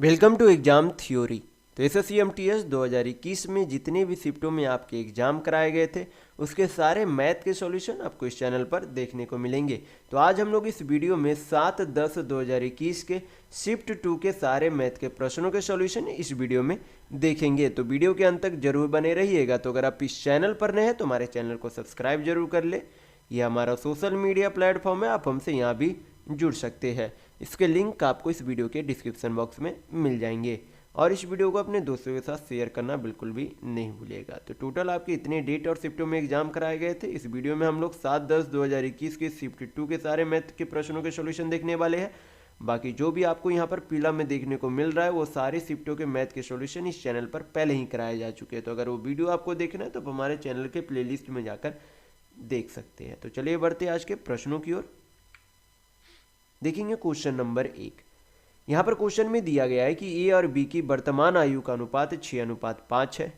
Welcome to exam theory. तो SSC-MTS 2021 में जितने भी शिफ्टों में आपके एग्ज़ाम कराए गए थे उसके सारे मैथ के सॉल्यूशन आपको इस चैनल पर देखने को मिलेंगे। तो आज हम लोग इस वीडियो में 7-10-2021 के शिफ्ट 2 के सारे मैथ के प्रश्नों के सॉल्यूशन इस वीडियो में देखेंगे। तो वीडियो के अंत तक जरूर बने रहिएगा। तो अगर आप इस चैनल पर नए हैं तो हमारे चैनल को सब्सक्राइब जरूर कर ले। यह हमारा सोशल मीडिया प्लेटफॉर्म है, आप हमसे यहाँ भी जुड़ सकते हैं। इसके लिंक आपको इस वीडियो के डिस्क्रिप्शन बॉक्स में मिल जाएंगे और इस वीडियो को अपने दोस्तों के साथ शेयर करना बिल्कुल भी नहीं भूलिएगा। तो टोटल आपके इतने डेट और शिफ्टों में एग्जाम कराए गए थे। इस वीडियो में हम लोग 7-10-2021 के शिफ्ट 2 के सारे मैथ के प्रश्नों के सॉल्यूशन देखने वाले हैं। बाकी जो भी आपको यहाँ पर पीला में देखने को मिल रहा है वो सारे शिफ्टों के मैथ के सॉल्यूशन इस चैनल पर पहले ही कराए जा चुके हैं। तो अगर वो वीडियो आपको देखना है तो हमारे चैनल के प्लेलिस्ट में जाकर देख सकते हैं। तो चलिए बढ़ते आज के प्रश्नों की ओर। देखेंगे क्वेश्चन नंबर 1। यहाँ पर क्वेश्चन में दिया गया है कि ए और बी की वर्तमान आयु का अनुपात 6:5 है।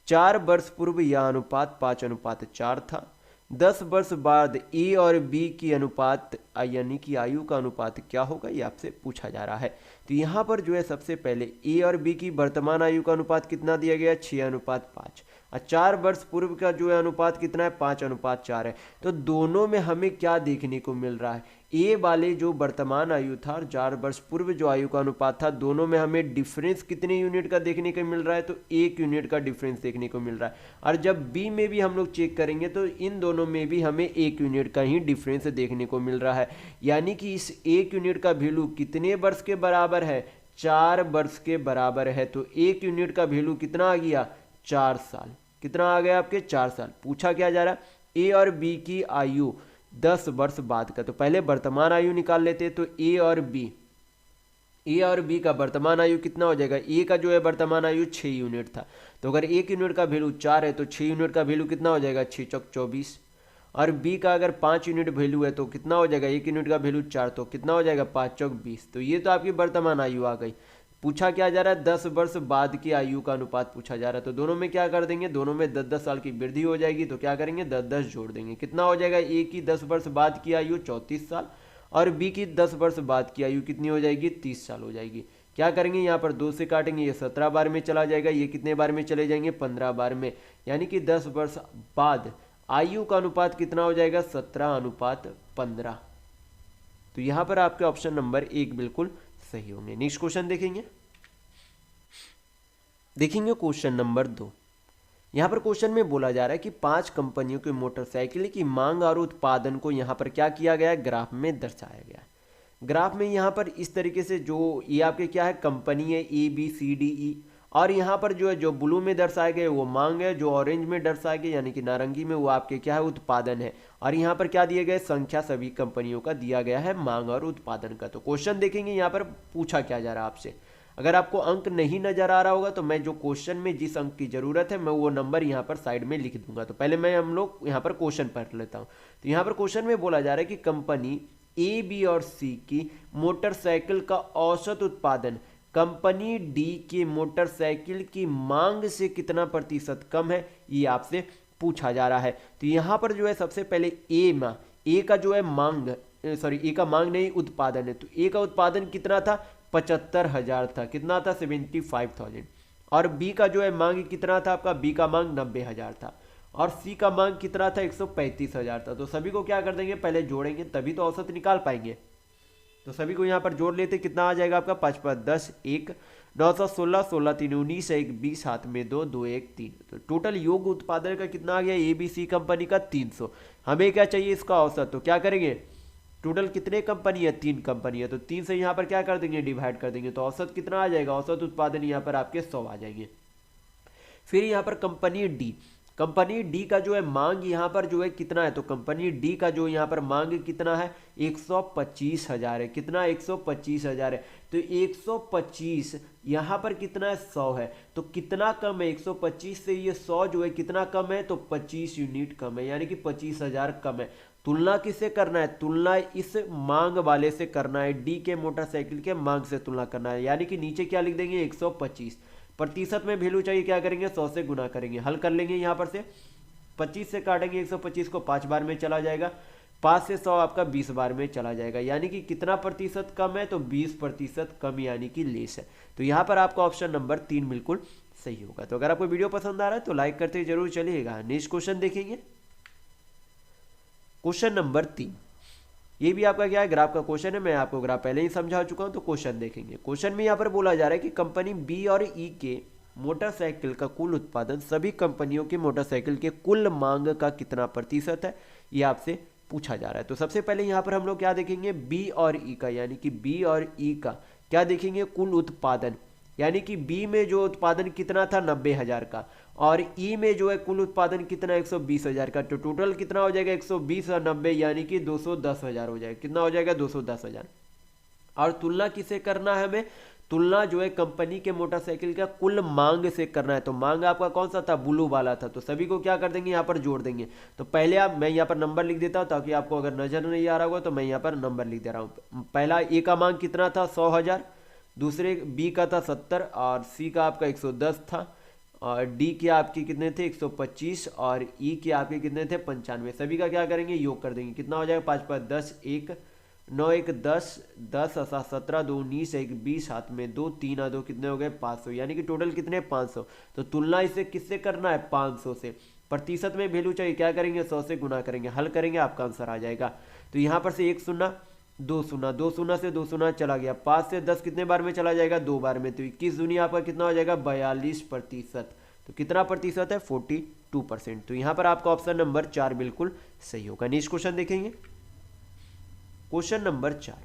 4 वर्ष पूर्व यह अनुपात 5:4 था। 10 वर्ष बाद ए और बी की अनुपात यानी कि आयु का अनुपात क्या होगा, ये आपसे पूछा जा रहा है। तो यहाँ पर जो है सबसे पहले ए और बी की वर्तमान आयु का अनुपात कितना दिया गया है, 6:5। और 4 वर्ष पूर्व का जो है अनुपात कितना है, 5:4 है। तो दोनों में हमें क्या देखने को मिल रहा है, ए वाले जो वर्तमान आयु था और 4 वर्ष पूर्व जो आयु का अनुपात था, दोनों में हमें डिफरेंस कितने यूनिट का देखने को मिल रहा है, तो 1 यूनिट का डिफरेंस देखने को मिल रहा है। और जब बी में भी हम लोग चेक करेंगे तो इन दोनों में भी हमें 1 यूनिट का ही डिफरेंस देखने को मिल रहा है। यानी कि इस 1 यूनिट का वैल्यू कितने वर्ष के बराबर है, 4 वर्ष के बराबर है। तो 1 यूनिट का वैल्यू कितना आ गया, 4 साल। कितना आ गया आपके, 4 साल। पूछा क्या जा रहा है, ए और बी की आयु 10 वर्ष बाद का। तो पहले वर्तमान आयु निकाल लेते। तो ए और बी का वर्तमान आयु कितना हो जाएगा, ए का जो है वर्तमान आयु 6 यूनिट था। तो अगर 1 यूनिट का वैल्यू 4 है तो 6 यूनिट का वैल्यू कितना हो जाएगा, 6 चौक 24। और बी का अगर 5 यूनिट वैल्यू है तो कितना हो जाएगा, 1 यूनिट का वैल्यू 4, तो कितना हो जाएगा, 5 चौक 20। तो ये तो आपकी वर्तमान आयु आ गई। पूछा क्या जा रहा है, 10 वर्ष बाद की आयु का अनुपात पूछा जा रहा है। तो दोनों में क्या कर देंगे, दोनों में 10-10 साल की वृद्धि हो जाएगी। तो क्या करेंगे, 10-10 जोड़ देंगे। कितना हो जाएगा, ए की 10 वर्ष बाद की आयु 34 साल और बी की 10 वर्ष बाद की आयु कितनी हो जाएगी, 30 साल हो जाएगी। क्या करेंगे, यहाँ पर 2 से काटेंगे, ये 17 बार में चला जाएगा। ये कितने बार में चले जाएंगे, 15 बार में। यानी कि 10 वर्ष बाद आयु का अनुपात कितना हो जाएगा, 17:15। तो यहाँ पर आपके ऑप्शन नंबर 1 बिल्कुल सही होंगे। नेक्स्ट क्वेश्चन देखेंगे क्वेश्चन नंबर 2। यहाँ पर क्वेश्चन में बोला जा रहा है कि 5 कंपनियों के मोटरसाइकिल की मांग और उत्पादन को यहाँ पर क्या किया गया है, ग्राफ में दर्शाया गया है। ग्राफ में यहाँ पर इस तरीके से जो ये आपके क्या है, कंपनी है ABCDE, और यहाँ पर जो है जो ब्लू में दर्शाए गए वो मांग है, जो ऑरेंज में दर्शाए गए यानी कि नारंगी में वो आपके क्या है, उत्पादन है। और यहाँ पर क्या दिए गए, संख्या सभी कंपनियों का दिया गया है मांग और उत्पादन का। तो क्वेश्चन देखेंगे यहाँ पर पूछा क्या जा रहा है आपसे। अगर आपको अंक नहीं नजर आ रहा होगा तो मैं जो क्वेश्चन में जिस अंक की जरूरत है मैं वो नंबर यहाँ पर साइड में लिख दूंगा। तो पहले मैं हम लोग यहाँ पर क्वेश्चन पढ़ लेता हूँ। तो यहाँ पर क्वेश्चन में बोला जा रहा है कि कंपनी ए, बी और सी की मोटरसाइकिल का औसत उत्पादन कंपनी डी के मोटरसाइकिल की मांग से कितना प्रतिशत कम है, ये आपसे पूछा जा रहा है। तो यहाँ पर जो है सबसे पहले ए का जो है मांग, सॉरी ए का मांग नहीं उत्पादन है। तो ए का उत्पादन कितना था, 75,000 था। कितना था, 75,000। और बी का जो है मांग कितना था आपका, बी का मांग 90,000 था। और सी का मांग कितना था, 135,000 था। तो सभी को क्या कर देंगे, पहले जोड़ेंगे तभी तो औसत निकाल पाएंगे। तो सभी को यहाँ पर जोड़ लेते, कितना आ जाएगा आपका, 5 5 10 1 916 16 3 19 1 20 हाथ में 2 2 1 3। तो टोटल योग उत्पादन का कितना आ गया, ABC कंपनी का 300। हमें क्या चाहिए, इसका औसत। तो क्या करेंगे, टोटल कितने कंपनी है, 3 कंपनी है। तो 3 से यहाँ पर क्या कर देंगे, डिवाइड कर देंगे। तो औसत कितना आ जाएगा, औसत उत्पादन यहाँ पर आपके 100 आ जाएंगे। फिर यहाँ पर कंपनी डी का जो है मांग यहाँ पर जो है कितना है, तो कंपनी डी का जो यहाँ पर मांग कितना है, 125,000 है। कितना, 125,000 है। तो 125 यहाँ पर कितना है, 100 है। तो कितना कम है, 125 से ये 100 जो है कितना कम है, तो 25 यूनिट कम है, यानी कि 25,000 कम है। तुलना किससे करना है, तुलना इस मांग वाले से करना है, डी के मोटरसाइकिल के मांग से तुलना करना है। यानी कि नीचे क्या लिख देंगे, 125। प्रतिशत में वैल्यू चाहिए, क्या करेंगे, 100 से गुना करेंगे। हल कर लेंगे, यहाँ पर से 25 से काटेंगे 125 को, 5 बार में चला जाएगा। 5 से 100 आपका 20 बार में चला जाएगा, यानी कि कितना प्रतिशत कम है, तो 20% कम यानी कि लेस है। तो यहाँ पर आपका ऑप्शन नंबर 3 बिल्कुल सही होगा। तो अगर आपको वीडियो पसंद आ रहा है तो लाइक करते जरूर चलिएगा। नेक्स्ट क्वेश्चन देखेंगे, क्वेश्चन नंबर 3। ये भी आपका क्या है, ग्राफ का क्वेश्चन है। मैं आपको ग्राफ पहले ही समझा चुका हूं, तो क्वेश्चन देखेंगे। क्वेश्चन में यहाँ पर बोला जा रहा है कि कंपनी बी और ई के मोटरसाइकिल का कुल उत्पादन सभी कंपनियों के मोटरसाइकिल के कुल मांग का कितना प्रतिशत है, ये आपसे पूछा जा रहा है। तो सबसे पहले यहाँ पर हम लोग क्या देखेंगे, बी और ई का, यानी कि बी और ई का क्या देखेंगे, कुल उत्पादन, यानी कि बी में जो उत्पादन कितना था 90,000 का, और ई में जो है कुल उत्पादन कितना 120,000 का। तो टोटल कितना हो जाएगा 120 और 90 यानी कि 210,000 हो जाएगा। कितना हो जाएगा 210,000। और तुलना किसे करना है हमें, तुलना जो है कंपनी के मोटरसाइकिल का कुल मांग से करना है। तो मांग आपका कौन सा था, ब्लू वाला था। तो सभी को क्या कर देंगे, यहाँ पर जोड़ देंगे। तो पहले मैं यहाँ पर नंबर लिख देता हूँ ताकि आपको अगर नजर नहीं आ रहा होगा, तो मैं यहाँ पर नंबर लिख दे रहा हूँ। पहला ए का मांग कितना था 100,000, दूसरे बी का था 70, और सी का आपका 110 था, और डी के आपके कितने थे 125, और ई के आपके कितने थे 95। सभी का क्या करेंगे, योग कर देंगे। कितना हो जाएगा 5 5 10, 1 9 1 10, 10 7 17 2 19 1 20, हाथ में 2 3 2 कितने हो गए 500, यानी कि टोटल कितने 500। तो तुलना इसे किससे करना है 500 से। प्रतिशत में वैल्यू चाहिए, क्या करेंगे 100 से गुना करेंगे, हल करेंगे, आपका आंसर आ जाएगा। तो यहाँ पर से 1 शून्य 2 शून्य, 2 शून्य से 2 शून्य चला गया। 5 से 10 कितने बार में चला जाएगा, 2 बार में। तो 21 दूनी आपका कितना हो जाएगा 42%। तो कितना प्रतिशत है 42%। तो यहाँ पर आपका ऑप्शन नंबर 4 बिल्कुल सही होगा। नेक्स्ट क्वेश्चन देखेंगे, क्वेश्चन नंबर 4।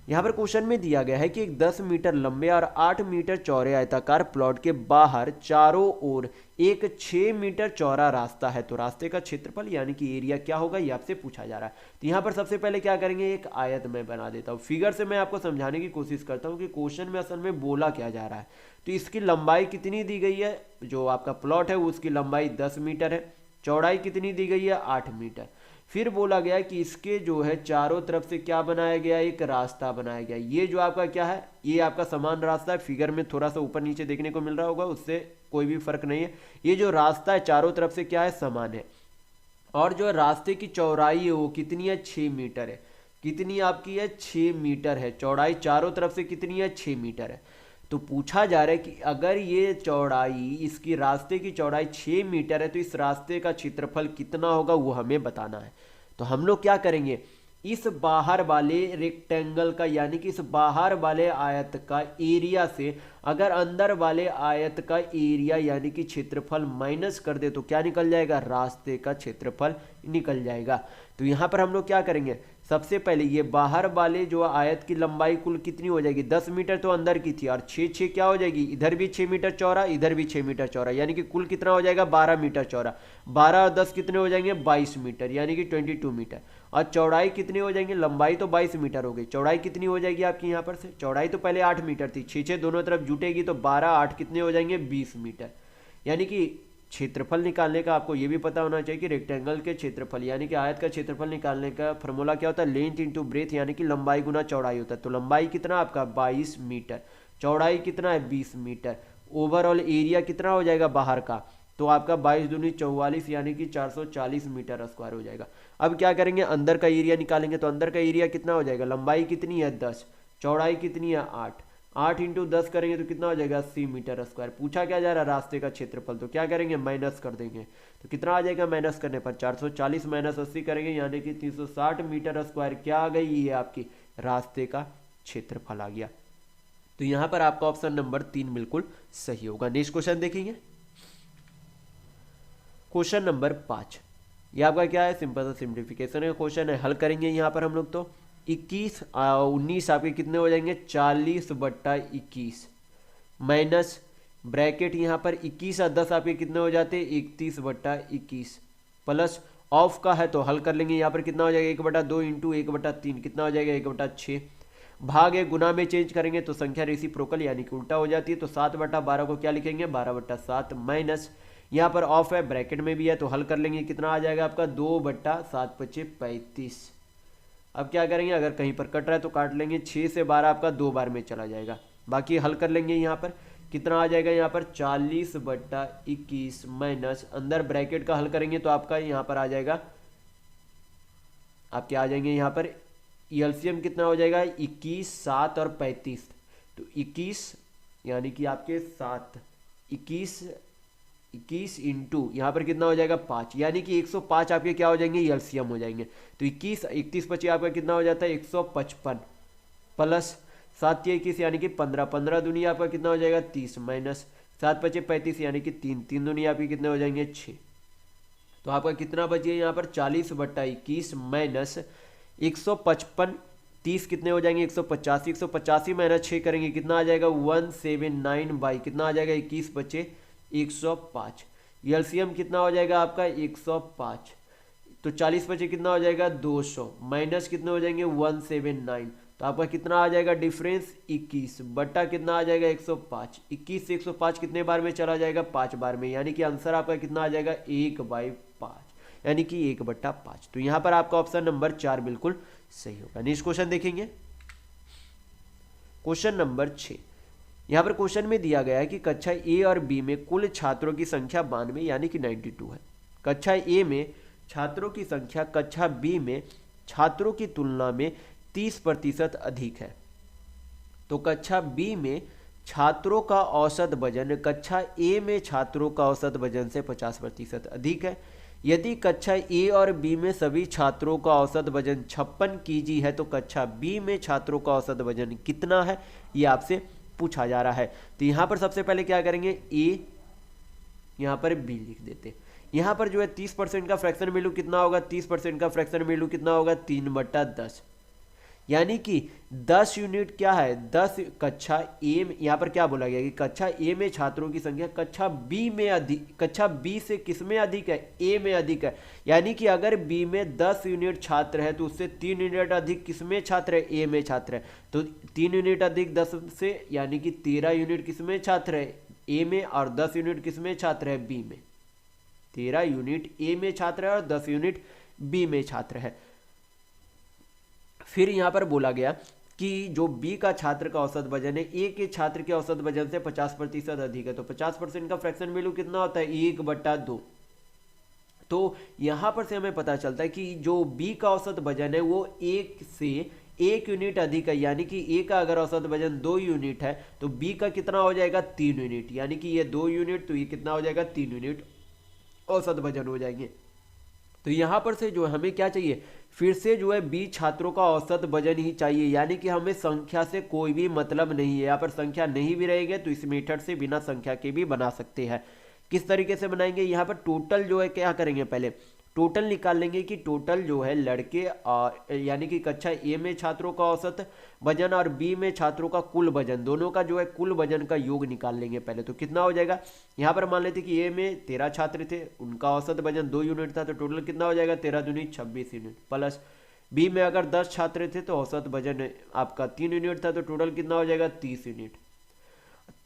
यहाँ पर क्वेश्चन में दिया गया है कि एक 10 मीटर लंबे और 8 मीटर चौड़े आयताकार प्लॉट के बाहर चारों ओर एक 6 मीटर चौड़ा रास्ता है। तो रास्ते का क्षेत्रफल यानी कि एरिया क्या होगा, ये आपसे पूछा जा रहा है। तो यहाँ पर सबसे पहले क्या करेंगे, एक आयत में बना देता हूँ। फिगर से मैं आपको समझाने की कोशिश करता हूँ कि क्वेश्चन में असल में बोला क्या जा रहा है। तो इसकी लंबाई कितनी दी गई है, जो आपका प्लॉट है उसकी लंबाई 10 मीटर है, चौड़ाई कितनी दी गई है 8 मीटर। फिर बोला गया कि इसके जो है चारों तरफ से क्या बनाया गया, एक रास्ता बनाया गया। ये जो आपका क्या है, ये आपका समान रास्ता है। फिगर में थोड़ा सा ऊपर नीचे देखने को मिल रहा होगा, उससे कोई भी फर्क नहीं है। ये जो रास्ता है चारों तरफ से क्या है, समान है। और जो रास्ते की चौड़ाई है वो कितनी है 6 मीटर है। कितनी आपकी है 6 मीटर है। चौड़ाई चारों तरफ से कितनी है 6 मीटर है। तो पूछा जा रहा है कि अगर ये चौड़ाई, इसकी रास्ते की चौड़ाई 6 मीटर है, तो इस रास्ते का क्षेत्रफल कितना होगा वो हमें बताना है। तो हम लोग क्या करेंगे, इस बाहर वाले रेक्टेंगल का, यानी कि इस बाहर वाले आयत का एरिया से अगर अंदर वाले आयत का एरिया यानी कि क्षेत्रफल माइनस कर दे तो क्या निकल जाएगा, रास्ते का क्षेत्रफल निकल जाएगा। तो यहाँ पर हम लोग क्या करेंगे, सबसे पहले ये बाहर वाले जो आयत की लंबाई कुल कितनी हो जाएगी, 10 मीटर तो अंदर की थी, और 6 क्या हो जाएगी, इधर भी 6 मीटर चौड़ा, इधर भी 6 मीटर चौड़ा, यानी कि कुल कितना हो जाएगा 12 मीटर चौड़ा। 12 और 10 कितने हो जाएंगे 22 मीटर, यानी कि 22 मीटर। और चौड़ाई कितनी हो जाएंगे, लंबाई तो 22 मीटर हो गई, चौड़ाई कितनी हो जाएगी आपकी यहाँ पर से, चौड़ाई तो पहले 8 मीटर थी, 6 दोनों तरफ जुटेगी तो 12 8 कितने हो जाएंगे 20 मीटर। यानी कि क्षेत्रफल निकालने का आपको ये भी पता होना चाहिए कि रेक्टेंगल के क्षेत्रफल यानी कि आयत का क्षेत्रफल निकालने का फॉर्मूला क्या होता है, लेंथ इंटू ब्रेथ, यानी कि लंबाई गुना चौड़ाई होता है। तो लंबाई कितना आपका 22 मीटर, चौड़ाई कितना है 20 मीटर, ओवरऑल एरिया कितना हो जाएगा बाहर का, तो आपका 22 दूनी 44 यानी कि 440 मीटर स्क्वायर हो जाएगा। अब क्या करेंगे, अंदर का एरिया निकालेंगे। तो अंदर का एरिया कितना हो जाएगा, लंबाई कितनी है 10, चौड़ाई कितनी है 8, 8 इंटू 10 करेंगे तो कितना हो जाएगा 80 मीटर स्क्वायर। पूछा क्या जा रहा है, रास्ते का क्षेत्रफल, तो क्या करेंगे माइनस कर देंगे। तो कितना आ जाएगा माइनस करने पर 440 माइनस 80 करेंगे, यानी कि 360 मीटर स्क्वायर क्या आ गई, ये आपकी रास्ते का क्षेत्रफल आ गया। तो यहाँ पर आपका ऑप्शन नंबर 3 बिल्कुल सही होगा। नेक्स्ट क्वेश्चन देखेंगे, क्वेश्चन नंबर 5। ये आपका क्या है, सिंपल सा सिंप्लीफिकेशन का क्वेश्चन है, हल करेंगे यहाँ पर हम लोग। तो 19 आपके कितने हो जाएंगे 40/21 माइनस ब्रैकेट यहाँ पर 21 और 10 आपके कितने हो जाते हैं 31/21 प्लस ऑफ का है तो हल कर लेंगे। यहाँ पर कितना हो जाएगा 1/2 इंटू 1/3 कितना हो जाएगा 1/6, भाग है गुना में चेंज करेंगे तो संख्या रेसिप्रोकल यानी कि उल्टा हो जाती है। तो 7/12 को क्या लिखेंगे 12/7 माइनस यहाँ पर ऑफ है ब्रैकेट में भी है तो हल कर लेंगे। कितना आ जाएगा आपका 2/7/35। अब क्या करेंगे, अगर कहीं पर कट रहा है तो काट लेंगे, 6 से 12 आपका 2 बार में चला जाएगा। बाकी हल कर लेंगे, यहाँ पर कितना आ जाएगा यहाँ पर 40/21 माइनस अंदर ब्रैकेट का हल करेंगे तो आपका यहाँ पर आ जाएगा आपके आ जाएंगे यहाँ पर एलसीएम कितना हो जाएगा 21, 7 और 35। तो 21 यानी कि आपके 7, 21 इंटू यहाँ पर कितना हो जाएगा 5, यानी कि 105 आपके क्या हो जाएंगे एलसीएम हो जाएंगे। तो 21, 31 25 आपका कितना हो जाता है 155 प्लस 7 या 21 यानी कि 15, 15 दूनी आपका कितना हो जाएगा 30 माइनस 7 25 35 यानी कि 3, 3 दूनी आपके कितने हो जाएंगे 6। तो आपका कितना बचिए यहाँ पर 40/21 माइनस 155, 30 कितने हो जाएंगे 185, 185 माइनस 6 करेंगे कितना आ जाएगा 179 बाई कितना आ जाएगा 21 बचे 105। एलसीएम कितना हो जाएगा आपका 105। तो 40 बचे कितना हो जाएगा 200 माइनस कितने हो जाएंगे 179। तो आपका कितना आ जाएगा डिफरेंस 21 बटा कितना आ जाएगा 105। 21 से 105 कितने बार में चला जाएगा 5 बार में, यानी कि आंसर आपका कितना आ जाएगा 1/5 यानी कि 1/5। तो यहाँ पर आपका ऑप्शन नंबर 4 बिल्कुल सही होगा। नेक्स्ट क्वेश्चन देखेंगे क्वेश्चन नंबर 6। यहाँ पर क्वेश्चन में दिया गया है कि कक्षा ए और बी में कुल छात्रों की संख्या 92 यानी कि 92 है। कक्षा ए में छात्रों की संख्या कक्षा बी में छात्रों की तुलना में 30% अधिक है। तो कक्षा बी में छात्रों का औसत वजन कक्षा ए में छात्रों का औसत वजन से 50% अधिक है। यदि कक्षा ए और बी में सभी छात्रों का औसत वजन 56 kg है तो कक्षा बी में छात्रों का औसत वजन कितना है, ये आपसे पूछा जा रहा है। तो यहाँ पर सबसे पहले क्या करेंगे ए, यहाँ पर बी लिख देते। यहाँ पर जो है 30% का फ्रैक्शन वैल्यू कितना होगा, 30% का फ्रैक्शन वैल्यू कितना होगा 3/10, यानी कि 10 यूनिट क्या है 10 कक्षा ए में, यहाँ पर क्या बोला गया कि कक्षा ए में छात्रों की संख्या कक्षा बी में अधिक, कक्षा बी से किस में अधिक है ए में अधिक है, यानी कि अगर बी में 10 यूनिट छात्र है तो उससे 3 यूनिट अधिक किस में छात्र है ए में छात्र है। तो 3 यूनिट अधिक 10 से यानी कि 13 यूनिट किस में छात्र है ए में और 10 यूनिट किस में छात्र है बी में। 13 यूनिट ए में छात्र है और 10 यूनिट बी में छात्र है। फिर यहाँ पर बोला गया कि जो बी का छात्र का औसत वजन है ए के छात्र के औसत वजन से 50% अधिक है। तो 50% का फ्रैक्शन वैल्यू कितना होता है 1/2। तो यहाँ पर से हमें पता चलता है कि जो बी का औसत वजन है वो 1 से 1 यूनिट अधिक है, यानी कि ए का अगर औसत वजन 2 यूनिट है तो बी का कितना हो जाएगा 3 यूनिट, यानी कि ये 2 यूनिट तो ये कितना हो जाएगा 3 यूनिट औसत वजन हो जाएंगे। तो यहाँ पर से जो हमें क्या चाहिए फिर से जो है बी छात्रों का औसत वजन ही चाहिए, यानी कि हमें संख्या से कोई भी मतलब नहीं है। यहाँ पर संख्या नहीं भी रहेगी तो इस मेथड से बिना संख्या के भी बना सकते हैं। किस तरीके से बनाएंगे, यहाँ पर टोटल जो है क्या करेंगे पहले टोटल निकाल लेंगे कि टोटल जो है लड़के और यानी कि कक्षा ए में छात्रों का औसत वजन और बी में छात्रों का कुल वजन, दोनों का जो है कुल वजन का योग निकाल लेंगे पहले। तो कितना हो जाएगा, यहाँ पर मान लेते कि ए में 13 छात्र थे, उनका औसत वजन 2 यूनिट था, तो टोटल कितना हो जाएगा 13 दूनी 26 यूनिट, प्लस बी में अगर 10 छात्र थे तो औसत वजन आपका 3 यूनिट था, तो टोटल कितना हो जाएगा 30 यूनिट।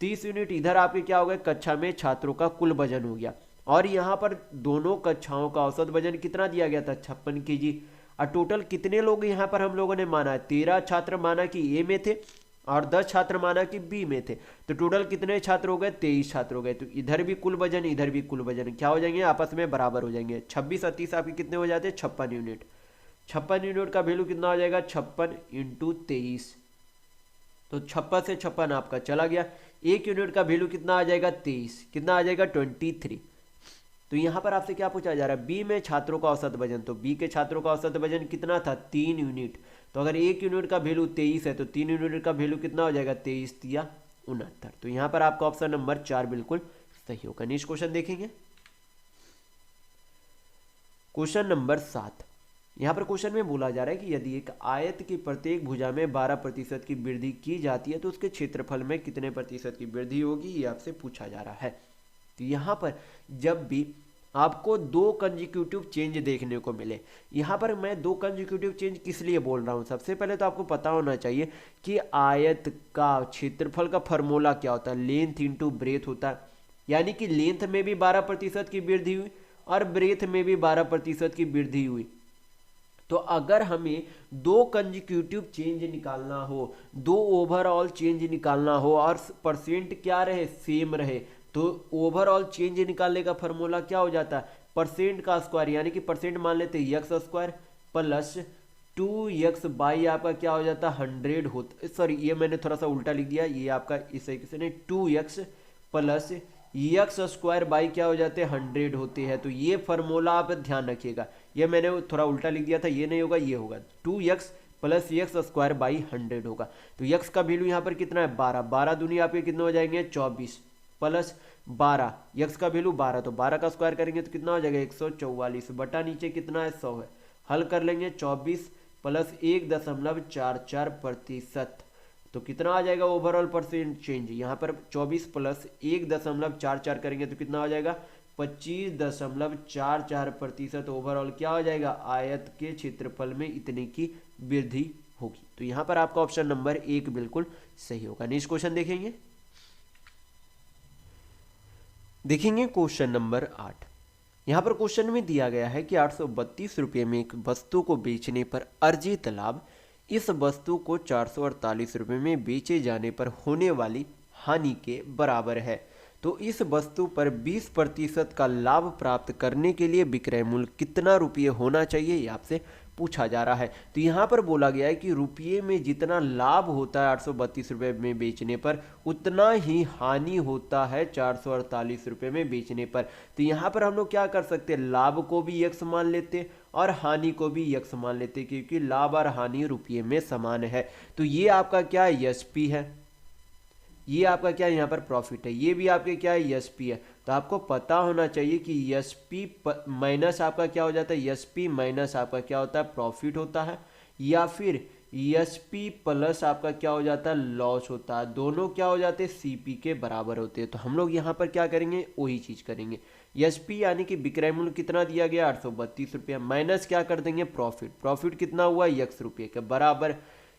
30 यूनिट इधर आपके क्या हो गया कक्षा में छात्रों का कुल वजन हो गया, और यहाँ पर दोनों कक्षाओं का औसत वजन कितना दिया गया था 56 kg। और टोटल कितने लोग यहाँ पर हम लोगों ने माना है 13 छात्र माना कि ए में थे और 10 छात्र माना कि बी में थे, तो टोटल कितने छात्र हो गए 23 छात्र हो गए। तो इधर भी कुल वजन इधर भी कुल वजन क्या हो जाएंगे आपस में बराबर हो जाएंगे। 26 और 30 आपके कितने हो जाते हैं 56 यूनिट। 56 यूनिट का वैल्यू कितना हो जाएगा 56 × 23, तो 56 से 56 आपका चला गया। 1 यूनिट का वैल्यू कितना आ जाएगा 23, कितना आ जाएगा 23। तो यहाँ पर आपसे क्या पूछा जा रहा है बी में छात्रों का औसत वजन, तो बी के छात्रों का औसत वजन कितना था 3 यूनिट। तो अगर 1 यूनिट का वैल्यू 23 है तो 3 यूनिट का वैल्यू कितना हो जाएगा 23 × 69। तो यहाँ पर आपका ऑप्शन नंबर 4 बिल्कुल सही होगा। नेक्स्ट क्वेश्चन देखेंगे क्वेश्चन नंबर 7। यहाँ पर क्वेश्चन में बोला जा रहा है कि यदि एक आयत की प्रत्येक भुजा में 12% की वृद्धि की जाती है तो उसके क्षेत्रफल में कितने प्रतिशत की वृद्धि होगी, ये आपसे पूछा जा रहा है। तो यहाँ पर जब भी आपको 2 कंजिक्यूटिव चेंज देखने को मिले, यहाँ पर मैं 2 कंजिक्यूटिव चेंज किस लिए बोल रहा हूँ, सबसे पहले तो आपको पता होना चाहिए कि आयत का क्षेत्रफल का फार्मूला क्या होता है, लेंथ इंटू ब्रेथ होता है, यानी कि लेंथ में भी 12% की वृद्धि हुई और ब्रेथ में भी 12% की वृद्धि हुई। तो अगर हमें 2 कंजिक्यूटिव चेंज निकालना हो, 2 ओवरऑल चेंज निकालना हो और परसेंट क्या रहे सेम रहे, तो ओवरऑल चेंज निकालने का फार्मूला क्या हो जाता है परसेंट का स्क्वायर, यानी कि परसेंट मान लेते हैं x² प्लस 2x/, आपका क्या हो जाता है 100 होता, सॉरी ये मैंने थोड़ा सा उल्टा लिख दिया, ये आपका इस तरीके से नहीं, 2x plus x square by क्या हो जाते हैं 100 होते हैं। तो ये फार्मूला आप ध्यान रखिएगा, ये मैंने थोड़ा उल्टा लिख दिया था, ये नहीं होगा, ये होगा 2x plus x square by 100 होगा। तो x का वैल्यू यहाँ पर कितना है 12, 12 दूनी आपके कितने हो जाएंगे 24 प्लस 12, x का वैल्यू 12, तो 12 का स्क्वायर करेंगे तो कितना हो जाएगा 144 बटा नीचे कितना है 100 है, हल कर लेंगे 24 प्लस 1.44%, तो कितना आ जाएगा ओवरऑल परसेंट चेंज, यहाँ पर 24 प्लस 1.44 करेंगे तो कितना हो जाएगा 25.44%। ओवरऑल क्या हो जाएगा आयत के क्षेत्रफल में इतने की वृद्धि होगी। तो यहाँ पर आपका ऑप्शन नंबर 1 बिल्कुल सही होगा। नेक्स्ट क्वेश्चन देखेंगे क्वेश्चन नंबर 8। यहाँ पर क्वेश्चन में दिया गया है कि 832 रुपये में एक वस्तु को बेचने पर अर्जित लाभ इस वस्तु को 448 रुपये में बेचे जाने पर होने वाली हानि के बराबर है। तो इस वस्तु पर 20% का लाभ प्राप्त करने के लिए विक्रय मूल्य कितना रुपये होना चाहिए, ये आपसे पूछा जा रहा है। तो यहाँ पर बोला गया है कि रुपये में जितना लाभ होता है 832 रुपये में बेचने पर, उतना ही हानि होता है 448 रुपये में बेचने पर। तो यहाँ पर हम लोग क्या कर सकते हैं, लाभ को भी यक्स मान लेते और हानि को भी यक्स मान लेते, क्योंकि लाभ और हानि रुपये में समान है। तो ये आपका क्या है एसपी है, ये आपका क्या है यहाँ पर प्रॉफिट है, ये भी आपके क्या है एसपी है। तो आपको पता होना चाहिए कि एसपी माइनस आपका क्या हो जाता है, एसपी माइनस आपका क्या होता है प्रॉफिट होता है, या फिर एसपी प्लस आपका क्या हो जाता है लॉस होता है। दोनों क्या हो जाते हैं सीपी के बराबर होते हैं। तो हम लोग यहाँ पर क्या करेंगे वही चीज करेंगे, एसपी यानी कि विक्रय मूल्य कितना दिया गया 832 रुपया, माइनस क्या कर देंगे प्रॉफिट, प्रॉफिट कितना हुआ x रुपये के बराबर,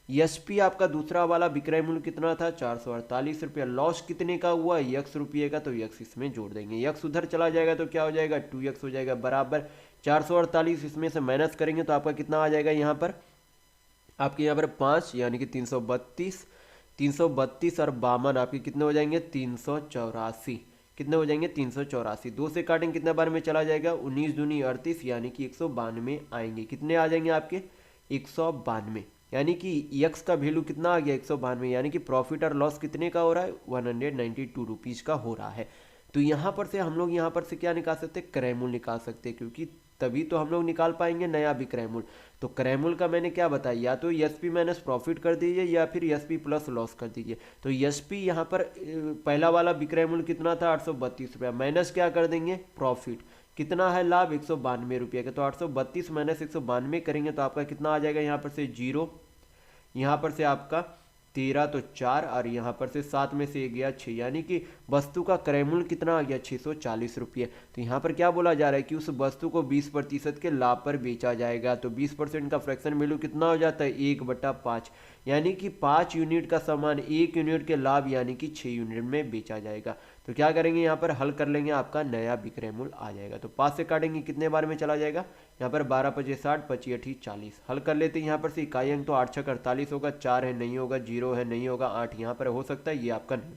एसपी आपका दूसरा वाला विक्रय मूल्य कितना था 448 रुपया, लॉस कितने का हुआ x रुपये का, तो x इसमें जोड़ देंगे, x उधर चला जाएगा तो क्या हो जाएगा 2x हो जाएगा बराबर 448, इसमें से माइनस करेंगे तो आपका कितना आ जाएगा यहाँ पर, आपके यहाँ पर 5 यानी कि 332 और 52 आपके कितने हो जाएंगे 384, कितने हो जाएंगे 384, 2 से काटेंगे कितने बार में चला जाएगा 19 दूनी 38 यानी कि 192 आएंगे, कितने आ जाएंगे आपके 192, यानी कि x का वैल्यू कितना आ गया 192, यानी कि प्रॉफिट और लॉस कितने का हो रहा है 192 रुपीज़ का हो रहा है। तो यहाँ पर से हम लोग यहाँ पर से क्या निकाल सकते हैं क्रय मूल्य निकाल सकते हैं, क्योंकि तभी तो हम लोग निकाल पाएंगे नया विक्रय मूल्य। तो क्रय मूल्य का मैंने क्या बताया, या तो एसपी माइनस प्रॉफिट कर दीजिए या फिर एसपी प्लस लॉस कर दीजिए। तो एसपी यहाँ पर पहला वाला विक्रय मूल्य कितना था 832 रुपया, माइनस क्या कर देंगे प्रॉफिट, कितना है लाभ 192 रुपये का, तो 832 माइनस 192 करेंगे तो आपका कितना आ जाएगा यहाँ पर से 0, यहाँ पर से आपका 13 तो 4 और यहाँ पर से 7 में से गया 6, यानी कि वस्तु का क्रय मूल्य कितना आ गया 640 रुपये। तो यहाँ पर क्या बोला जा रहा है कि उस वस्तु को 20% के लाभ पर बेचा जाएगा। तो 20% का फ्रैक्शन वैल्यू कितना हो जाता है 1/5, यानी कि 5 यूनिट का सामान 1 यूनिट के लाभ यानी कि 6 यूनिट में बेचा जाएगा। तो क्या करेंगे यहाँ पर हल कर लेंगे, आपका नया विक्रय मूल्य आ जाएगा। तो 5 से काटेंगे कितने बार में चला जाएगा, यहाँ पर 12 × 5 = 60, 25 × 8 = 40, हल कर लेते हैं। यहाँ पर से इकाई अंक तो 8 × 6 = 48 होगा, 4 है नहीं होगा, 0 है नहीं होगा, 8 यहाँ पर हो सकता है, ये आपका नहीं,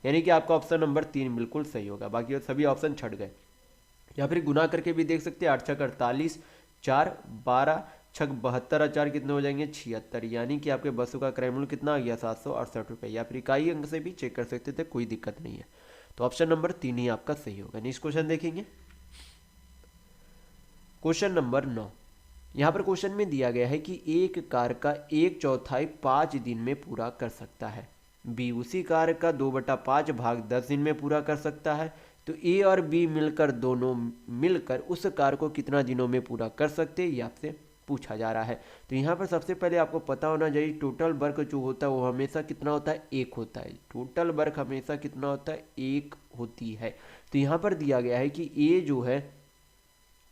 यानी कि आपका ऑप्शन नंबर 3 बिल्कुल सही होगा, बाकी सभी ऑप्शन छट गए। या फिर गुना करके भी देख सकते हैं, 8 × 6 = 48, 4 12 6 72 और 4 कितने हो जाएंगे 76, यानी कि आपके वस्तु का क्रय मूल्य कितना आ गया 768 रुपये। या फिर इकाई अंक से भी चेक कर सकते थे, कोई दिक्कत नहीं है। तो ऑप्शन नंबर 3 ही आपका सही होगा। नेक्स्ट क्वेश्चन देखेंगे, क्वेश्चन नंबर 9। यहाँ पर क्वेश्चन में दिया गया है कि एक कार का 1/4 5 दिन में पूरा कर सकता है, बी उसी कार का 2/5 भाग 10 दिन में पूरा कर सकता है। तो ए और बी मिलकर दोनों मिलकर उस कार को कितना दिनों में पूरा कर सकते हैं, ये आपसे पूछा जा रहा है। तो यहाँ पर सबसे पहले आपको पता होना चाहिए टोटल वर्क जो होता है वो हमेशा कितना होता है 1 होता है, टोटल वर्क हमेशा कितना होता है 1 होती है। तो यहाँ पर दिया गया है कि ए जो है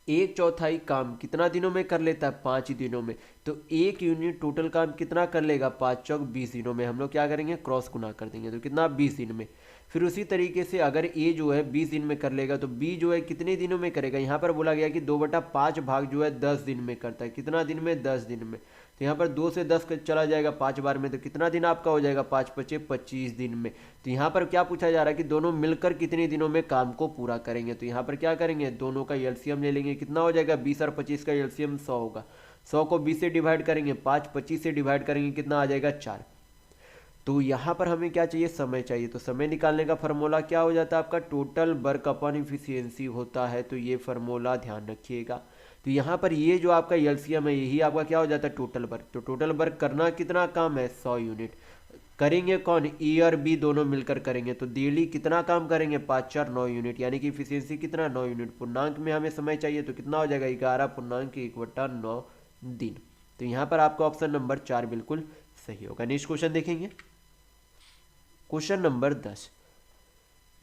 1/4 काम कितना दिनों में कर लेता है 5 दिनों में। तो 1 यूनिट टोटल काम कितना कर लेगा 5 × 4 = 20 दिनों में। हम लोग क्या करेंगे क्रॉस गुना कर देंगे, तो कितना 20 दिन में। फिर उसी तरीके से अगर ए जो है 20 दिन में कर लेगा तो बी जो है कितने दिनों में करेगा, यहाँ पर बोला गया कि 2/5 भाग जो है 10 दिन में करता है, कितना दिन में 10 दिन में। तो यहाँ पर 2 से 10 चला जाएगा 5 बार में, तो कितना दिन आपका हो जाएगा 5 × 5 = 25 दिन में। तो यहाँ पर क्या पूछा जा रहा है कि दोनों मिलकर कितने दिनों में काम को पूरा करेंगे। तो यहाँ पर क्या करेंगे दोनों का एलसीएम ले लेंगे, कितना हो जाएगा 20 और 25 का एलसीएम 100 होगा। 100 को 20 से डिवाइड करेंगे 5, 25 से डिवाइड करेंगे कितना आ जाएगा 4। तो यहाँ पर हमें क्या चाहिए, समय चाहिए। तो समय निकालने का फार्मूला क्या हो जाता है आपका, टोटल वर्क अपॉन इफिशियंसी होता है। तो ये फार्मूला ध्यान रखिएगा। तो यहाँ पर ये जो आपका एलसीएम है यही आपका क्या हो जाता है, टोटल वर्क। तो टोटल वर्क करना कितना काम है, 100 यूनिट। करेंगे कौन, ए और बी दोनों मिलकर करेंगे। तो डेली कितना काम करेंगे, 5 4 9 यूनिट, यानी कि इफिशियंसी कितना 9 यूनिट। पूर्णांक में हमें समय चाहिए तो कितना हो जाएगा, 11.1/9 दिन। तो यहाँ पर आपका ऑप्शन नंबर 4 बिल्कुल सही होगा। नेक्स्ट क्वेश्चन देखेंगे, क्वेश्चन नंबर 10।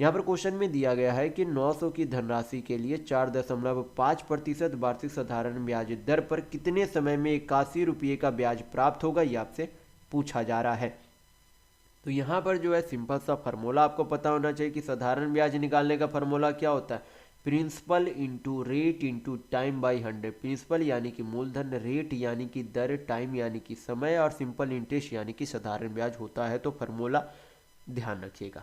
यहाँ पर क्वेश्चन में दिया गया है कि 900 की धनराशि के लिए 4.5% वार्षिक साधारण ब्याज दर पर कितने समय में 81 रुपये का ब्याज प्राप्त होगा, ये आपसे पूछा जा रहा है। तो यहाँ पर जो है सिंपल सा फार्मूला आपको पता होना चाहिए कि साधारण ब्याज निकालने का फार्मूला क्या होता है, principal into rate into time by 100। Principal यानी कि मूलधन, रेट यानी कि दर, टाइम यानी कि समय, और सिंपल इंटरेस्ट यानी कि साधारण ब्याज होता है। तो फार्मूला ध्यान रखिएगा।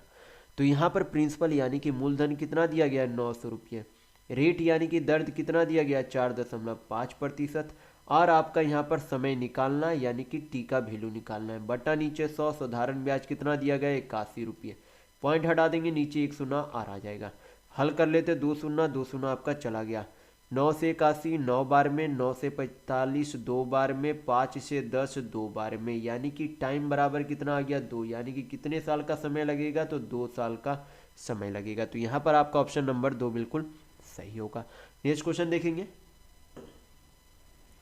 तो यहाँ पर प्रिंसिपल यानी कि मूलधन कितना दिया गया है, 900 रुपये। रेट यानी कि दर कितना दिया गया, 4.5%। और आपका यहाँ पर समय निकालना यानी कि टी का वैल्यू निकालना है, बटा नीचे 100, साधारण ब्याज कितना दिया गया, 81 रुपये। पॉइंट हटा देंगे, नीचे 1 शून्य आर आ जाएगा। हल कर लेते, 2 शून्य 2 शून्य आपका चला गया। 9 से 81 9 बार में, 9 से 45 2 बार में, 5 से 10 2 बार में, यानी कि टाइम बराबर कितना आ गया, 2। यानी कि कितने साल का समय लगेगा, तो 2 साल का समय लगेगा। तो यहाँ पर आपका ऑप्शन नंबर 2 बिल्कुल सही होगा। नेक्स्ट क्वेश्चन देखेंगे,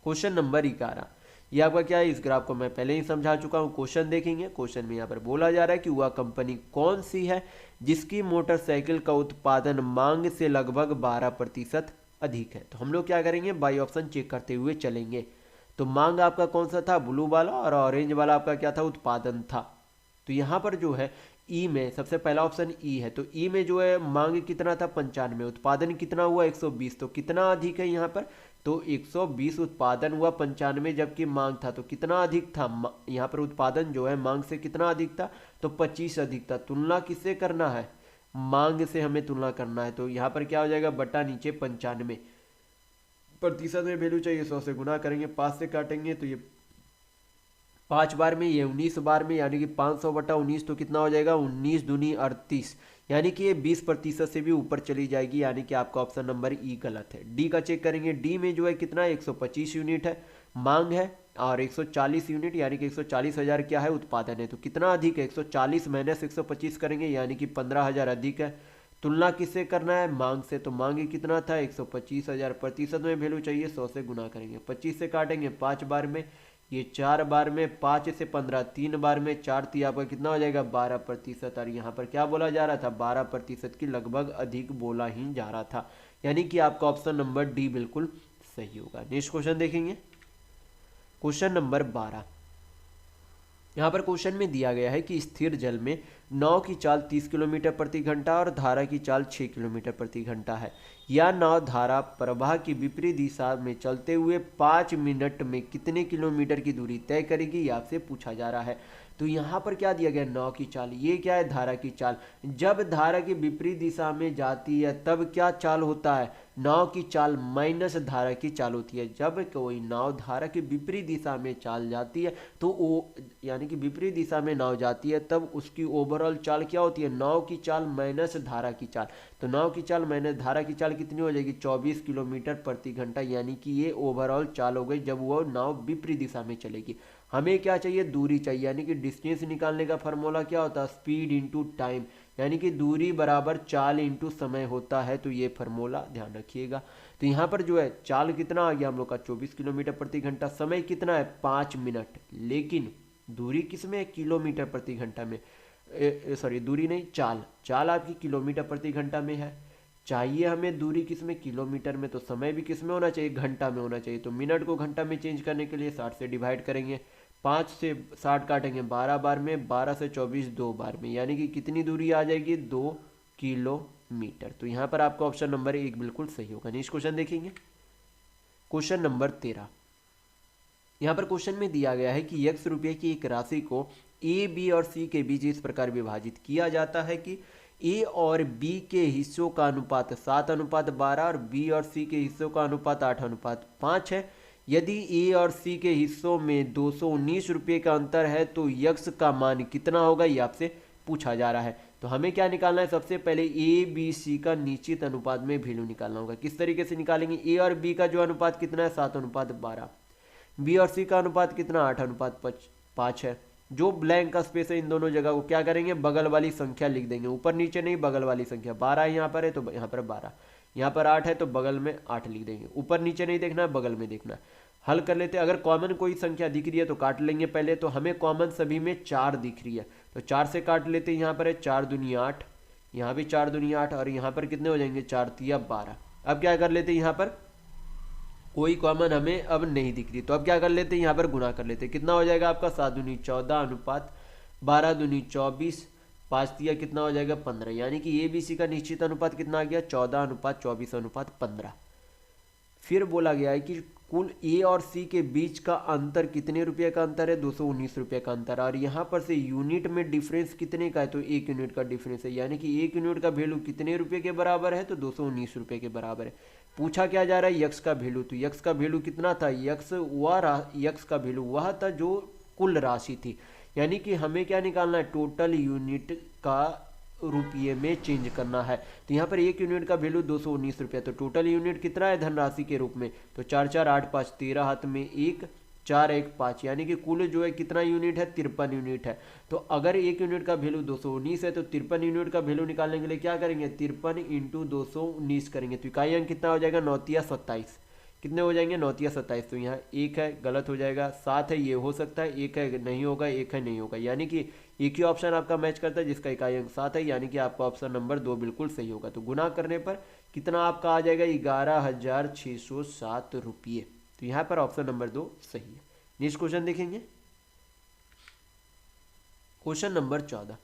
क्वेश्चन नंबर 11। ये आपका क्या है, इस ग्राफ को मैं पहले ही समझा चुका हूँ। क्वेश्चन देखेंगे, क्वेश्चन में यहाँ पर बोला जा रहा है कि वह कंपनी कौन सी है जिसकी मोटरसाइकिल का उत्पादन मांग से लगभग 12% अधिक है। तो हम लोग क्या करेंगे, बाई ऑप्शन चेक करते हुए चलेंगे। तो मांग आपका कौन सा था, ब्लू वाला, और ऑरेंज वाला आपका क्या था, उत्पादन था। तो यहाँ पर जो है ई में सबसे पहला ऑप्शन ई है। तो ई में जो है मांग कितना था, 95, उत्पादन कितना हुआ 120। तो कितना अधिक है यहाँ पर, तो 120 उत्पादन हुआ, 95 जबकि मांग था। तो कितना अधिक था, यहाँ पर उत्पादन जो है मांग से कितना अधिक था, तो 25 अधिक था। तुलना किससे करना है, मांग से हमें तुलना करना है। तो यहाँ पर क्या हो जाएगा, बटा नीचे 95, प्रतिशत में वैल्यू चाहिए, 100 से गुना करेंगे, 5 से काटेंगे तो ये 5 बार में, ये 19 बार में, यानी कि 500/19। तो कितना हो जाएगा, 19 दूनी 38, यानी कि ये 20% से भी ऊपर चली जाएगी। यानी कि आपका ऑप्शन नंबर ई गलत है। डी का चेक करेंगे, डी में जो है कितना है, 125 यूनिट है मांग है, और 140 यूनिट यानी कि 140,000 क्या है, उत्पादन है। तो कितना अधिक है, 140 माइनस 125 करेंगे, यानी कि 15,000 अधिक है। तुलना किससे करना है, मांग से। तो मांग कितना था, 125,000, प्रतिशत में वैल्यू चाहिए, 100 से गुना करेंगे, 25 से काटेंगे, 5 बार में, ये 4 बार में, 5 से 15 3 बार में, 4 3 आपका कितना हो जाएगा, 12%। और यहाँ पर क्या बोला जा रहा था, 12% की लगभग अधिक बोला ही जा रहा था। यानी कि आपका ऑप्शन नंबर डी बिल्कुल सही होगा। नेक्स्ट क्वेश्चन देखेंगे, क्वेश्चन नंबर 12। यहाँ पर क्वेश्चन में दिया गया है कि स्थिर जल में नाव की चाल 30 किलोमीटर प्रति घंटा और धारा की चाल 6 किलोमीटर प्रति घंटा है। यह नाव धारा प्रवाह की विपरीत दिशा में चलते हुए 5 मिनट में कितने किलोमीटर की दूरी तय करेगी, ये आपसे पूछा जा रहा है। तो यहाँ पर क्या दिया गया, नाव की चाल, ये क्या है, धारा की चाल। जब धारा की विपरीत दिशा में जाती है तब क्या चाल होता है, नाव की चाल माइनस धारा की चाल होती है। जब कोई नाव धारा की विपरीत दिशा में चाल जाती है तो वो यानी कि विपरीत दिशा में नाव जाती है तब उसकी ओवरऑल चाल क्या होती है, नाव की चाल माइनस धारा की चाल। तो नाव की चाल माइनस धारा की चाल कितनी हो जाएगी, 24 किलोमीटर प्रति घंटा। यानी कि ये ओवरऑल चाल हो गई जब वो नाव विपरीत दिशा में चलेगी। हमें क्या चाहिए, दूरी चाहिए, यानी कि डिस्टेंस निकालने का फार्मूला क्या होता है, स्पीड इंटू टाइम, यानी कि दूरी बराबर चाल इंटू समय होता है। तो ये फार्मूला ध्यान रखिएगा। तो यहाँ पर जो है चाल कितना आ गया हम लोग का, 24 किलोमीटर प्रति घंटा, समय कितना है 5 मिनट, लेकिन दूरी किस में है, किलोमीटर प्रति घंटा में, सॉरी दूरी नहीं, चाल आपकी किलोमीटर प्रति घंटा में है। चाहिए हमें दूरी किस में, किलोमीटर में, तो समय भी किस में होना चाहिए, घंटा में होना चाहिए। तो मिनट को घंटा में चेंज करने के लिए 60 से डिवाइड करेंगे, 5 से 60 काटेंगे 12 बार में, 12 से 24 2 बार में, यानी कि कितनी दूरी आ जाएगी, 2 किलोमीटर। तो यहाँ पर आपका ऑप्शन नंबर 1 बिल्कुल सही होगा। नेक्स्ट क्वेश्चन देखेंगे, क्वेश्चन नंबर 13। यहाँ पर क्वेश्चन में दिया गया है कि x रुपये की एक राशि को ए, बी और सी के बीच इस प्रकार विभाजित किया जाता है कि ए और बी के हिस्सों का अनुपात 7:12 और बी और सी के हिस्सों का अनुपात 8:5 है। यदि ए और सी के हिस्सों में 219 रुपये का अंतर है तो यक्स का मान कितना होगा, ये आपसे पूछा जा रहा है। तो हमें क्या निकालना है, सबसे पहले ए बी सी का निश्चित अनुपात में वैल्यू निकालना होगा। किस तरीके से निकालेंगे, ए और बी का जो अनुपात कितना है 7:12, बी और सी का अनुपात कितना 8:5 है। जो ब्लैंक का स्पेस है इन दोनों जगह को क्या करेंगे, बगल वाली संख्या लिख देंगे, ऊपर नीचे नहीं, बगल वाली संख्या। 12 यहाँ पर है तो यहाँ पर 12, यहाँ पर 8 है तो बगल में 8 लिख देंगे, ऊपर नीचे नहीं देखना, बगल में देखना। हल कर लेते हैं। अगर कॉमन कोई संख्या दिख रही है तो काट लेंगे पहले। तो हमें कॉमन सभी में 4 दिख रही है तो 4 से काट लेते हैं। यहाँ पर है 4 दूनी 8, यहाँ भी 4 दूनी 8 और यहाँ पर कितने हो जाएंगे 4 तिया 12। अब क्या कर लेते हैं, यहाँ पर कोई कॉमन हमें अब नहीं दिख रही तो अब क्या कर लेते हैं, यहाँ पर गुना कर लेते हैं। कितना हो जाएगा आपका 7 दूनी 14 अनुपात 12 दूनी 24, 5 तिया कितना हो जाएगा 15। यानी कि ए बी सी का निश्चित अनुपात कितना आ गया 14:24:15। फिर बोला गया है कि कुल ए और सी के बीच का अंतर कितने रुपये का अंतर है, 219 रुपये का अंतर। और यहाँ पर से यूनिट में डिफरेंस कितने का है, तो 1 यूनिट का डिफरेंस है। यानी कि 1 यूनिट का वैल्यू कितने रुपये के बराबर है, तो 219 रुपये के बराबर है। पूछा क्या जा रहा है, यक्स का वैल्यू। तो यक्स का वैल्यू कितना था, यक्स का वैल्यू वह था जो कुल राशि थी। यानी कि हमें क्या निकालना है, टोटल यूनिट का रुपये में चेंज करना है। तो यहाँ पर 1 यूनिट का वैल्यू 219 रुपये, तो टोटल यूनिट कितना है धनराशि के रूप में, तो 4 4 8 5 13, हाथ में 1 4 1 5, यानी कि कुल जो है कितना यूनिट है 53 यूनिट है। तो अगर 1 यूनिट का वैल्यू 219 है तो 53 यूनिट का वैल्यू निकालने के लिए क्या करेंगे, 53 इंटू 219 करेंगे। तो इकाई अंक कितना हो जाएगा 9 तिया 27, कितने हो जाएंगे 9 तिया 27। तो यहाँ 1 है गलत हो जाएगा, 7 है ये हो सकता है, 1 है नहीं होगा, 1 है नहीं होगा। यानी कि एक ही ऑप्शन आपका मैच करता है जिसका इकाई अंक 7 है, यानी कि आपका ऑप्शन नंबर 2 बिल्कुल सही होगा। तो गुना करने पर कितना आपका आ जाएगा 11,607 रुपये। तो यहाँ पर ऑप्शन नंबर 2 सही है। नेक्स्ट क्वेश्चन देखेंगे, क्वेश्चन नंबर 14।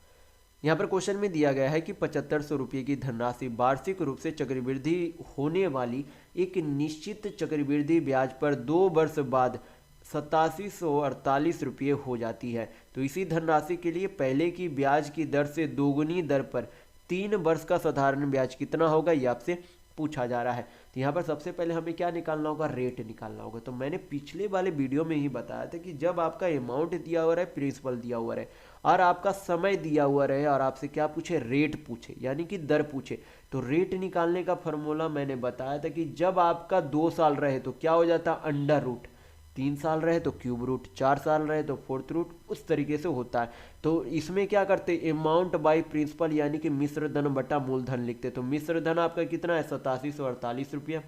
यहाँ पर क्वेश्चन में दिया गया है कि 7500 रुपये की धनराशि वार्षिक रूप से चक्रवृद्धि होने वाली एक निश्चित चक्रवृद्धि ब्याज पर 2 वर्ष बाद 8748 रुपये हो जाती है। तो इसी धनराशि के लिए पहले की ब्याज की दर से दोगुनी दर पर 3 वर्ष का साधारण ब्याज कितना होगा, ये आपसे पूछा जा रहा है। तो यहाँ पर सबसे पहले हमें क्या निकालना होगा, रेट निकालना होगा। तो मैंने पिछले वाले वीडियो में ही बताया था कि जब आपका अमाउंट दिया हुआ रहे, प्रिंसिपल दिया हुआ रहे और आपका समय दिया हुआ रहे और आपसे क्या पूछे, रेट पूछे, यानी कि दर पूछे, तो रेट निकालने का फॉर्मूला मैंने बताया था कि जब आपका 2 साल रहे तो क्या हो जाता, अंडर रूट, 3 साल रहे तो क्यूब रूट, 4 साल रहे तो फोर्थ रूट, उस तरीके से होता है। तो इसमें क्या करते, अमाउंट बाय प्रिंसिपल यानी कि मिश्र धन बटा मूलधन लिखते। तो मिश्र धन आपका कितना है 8748 रुपये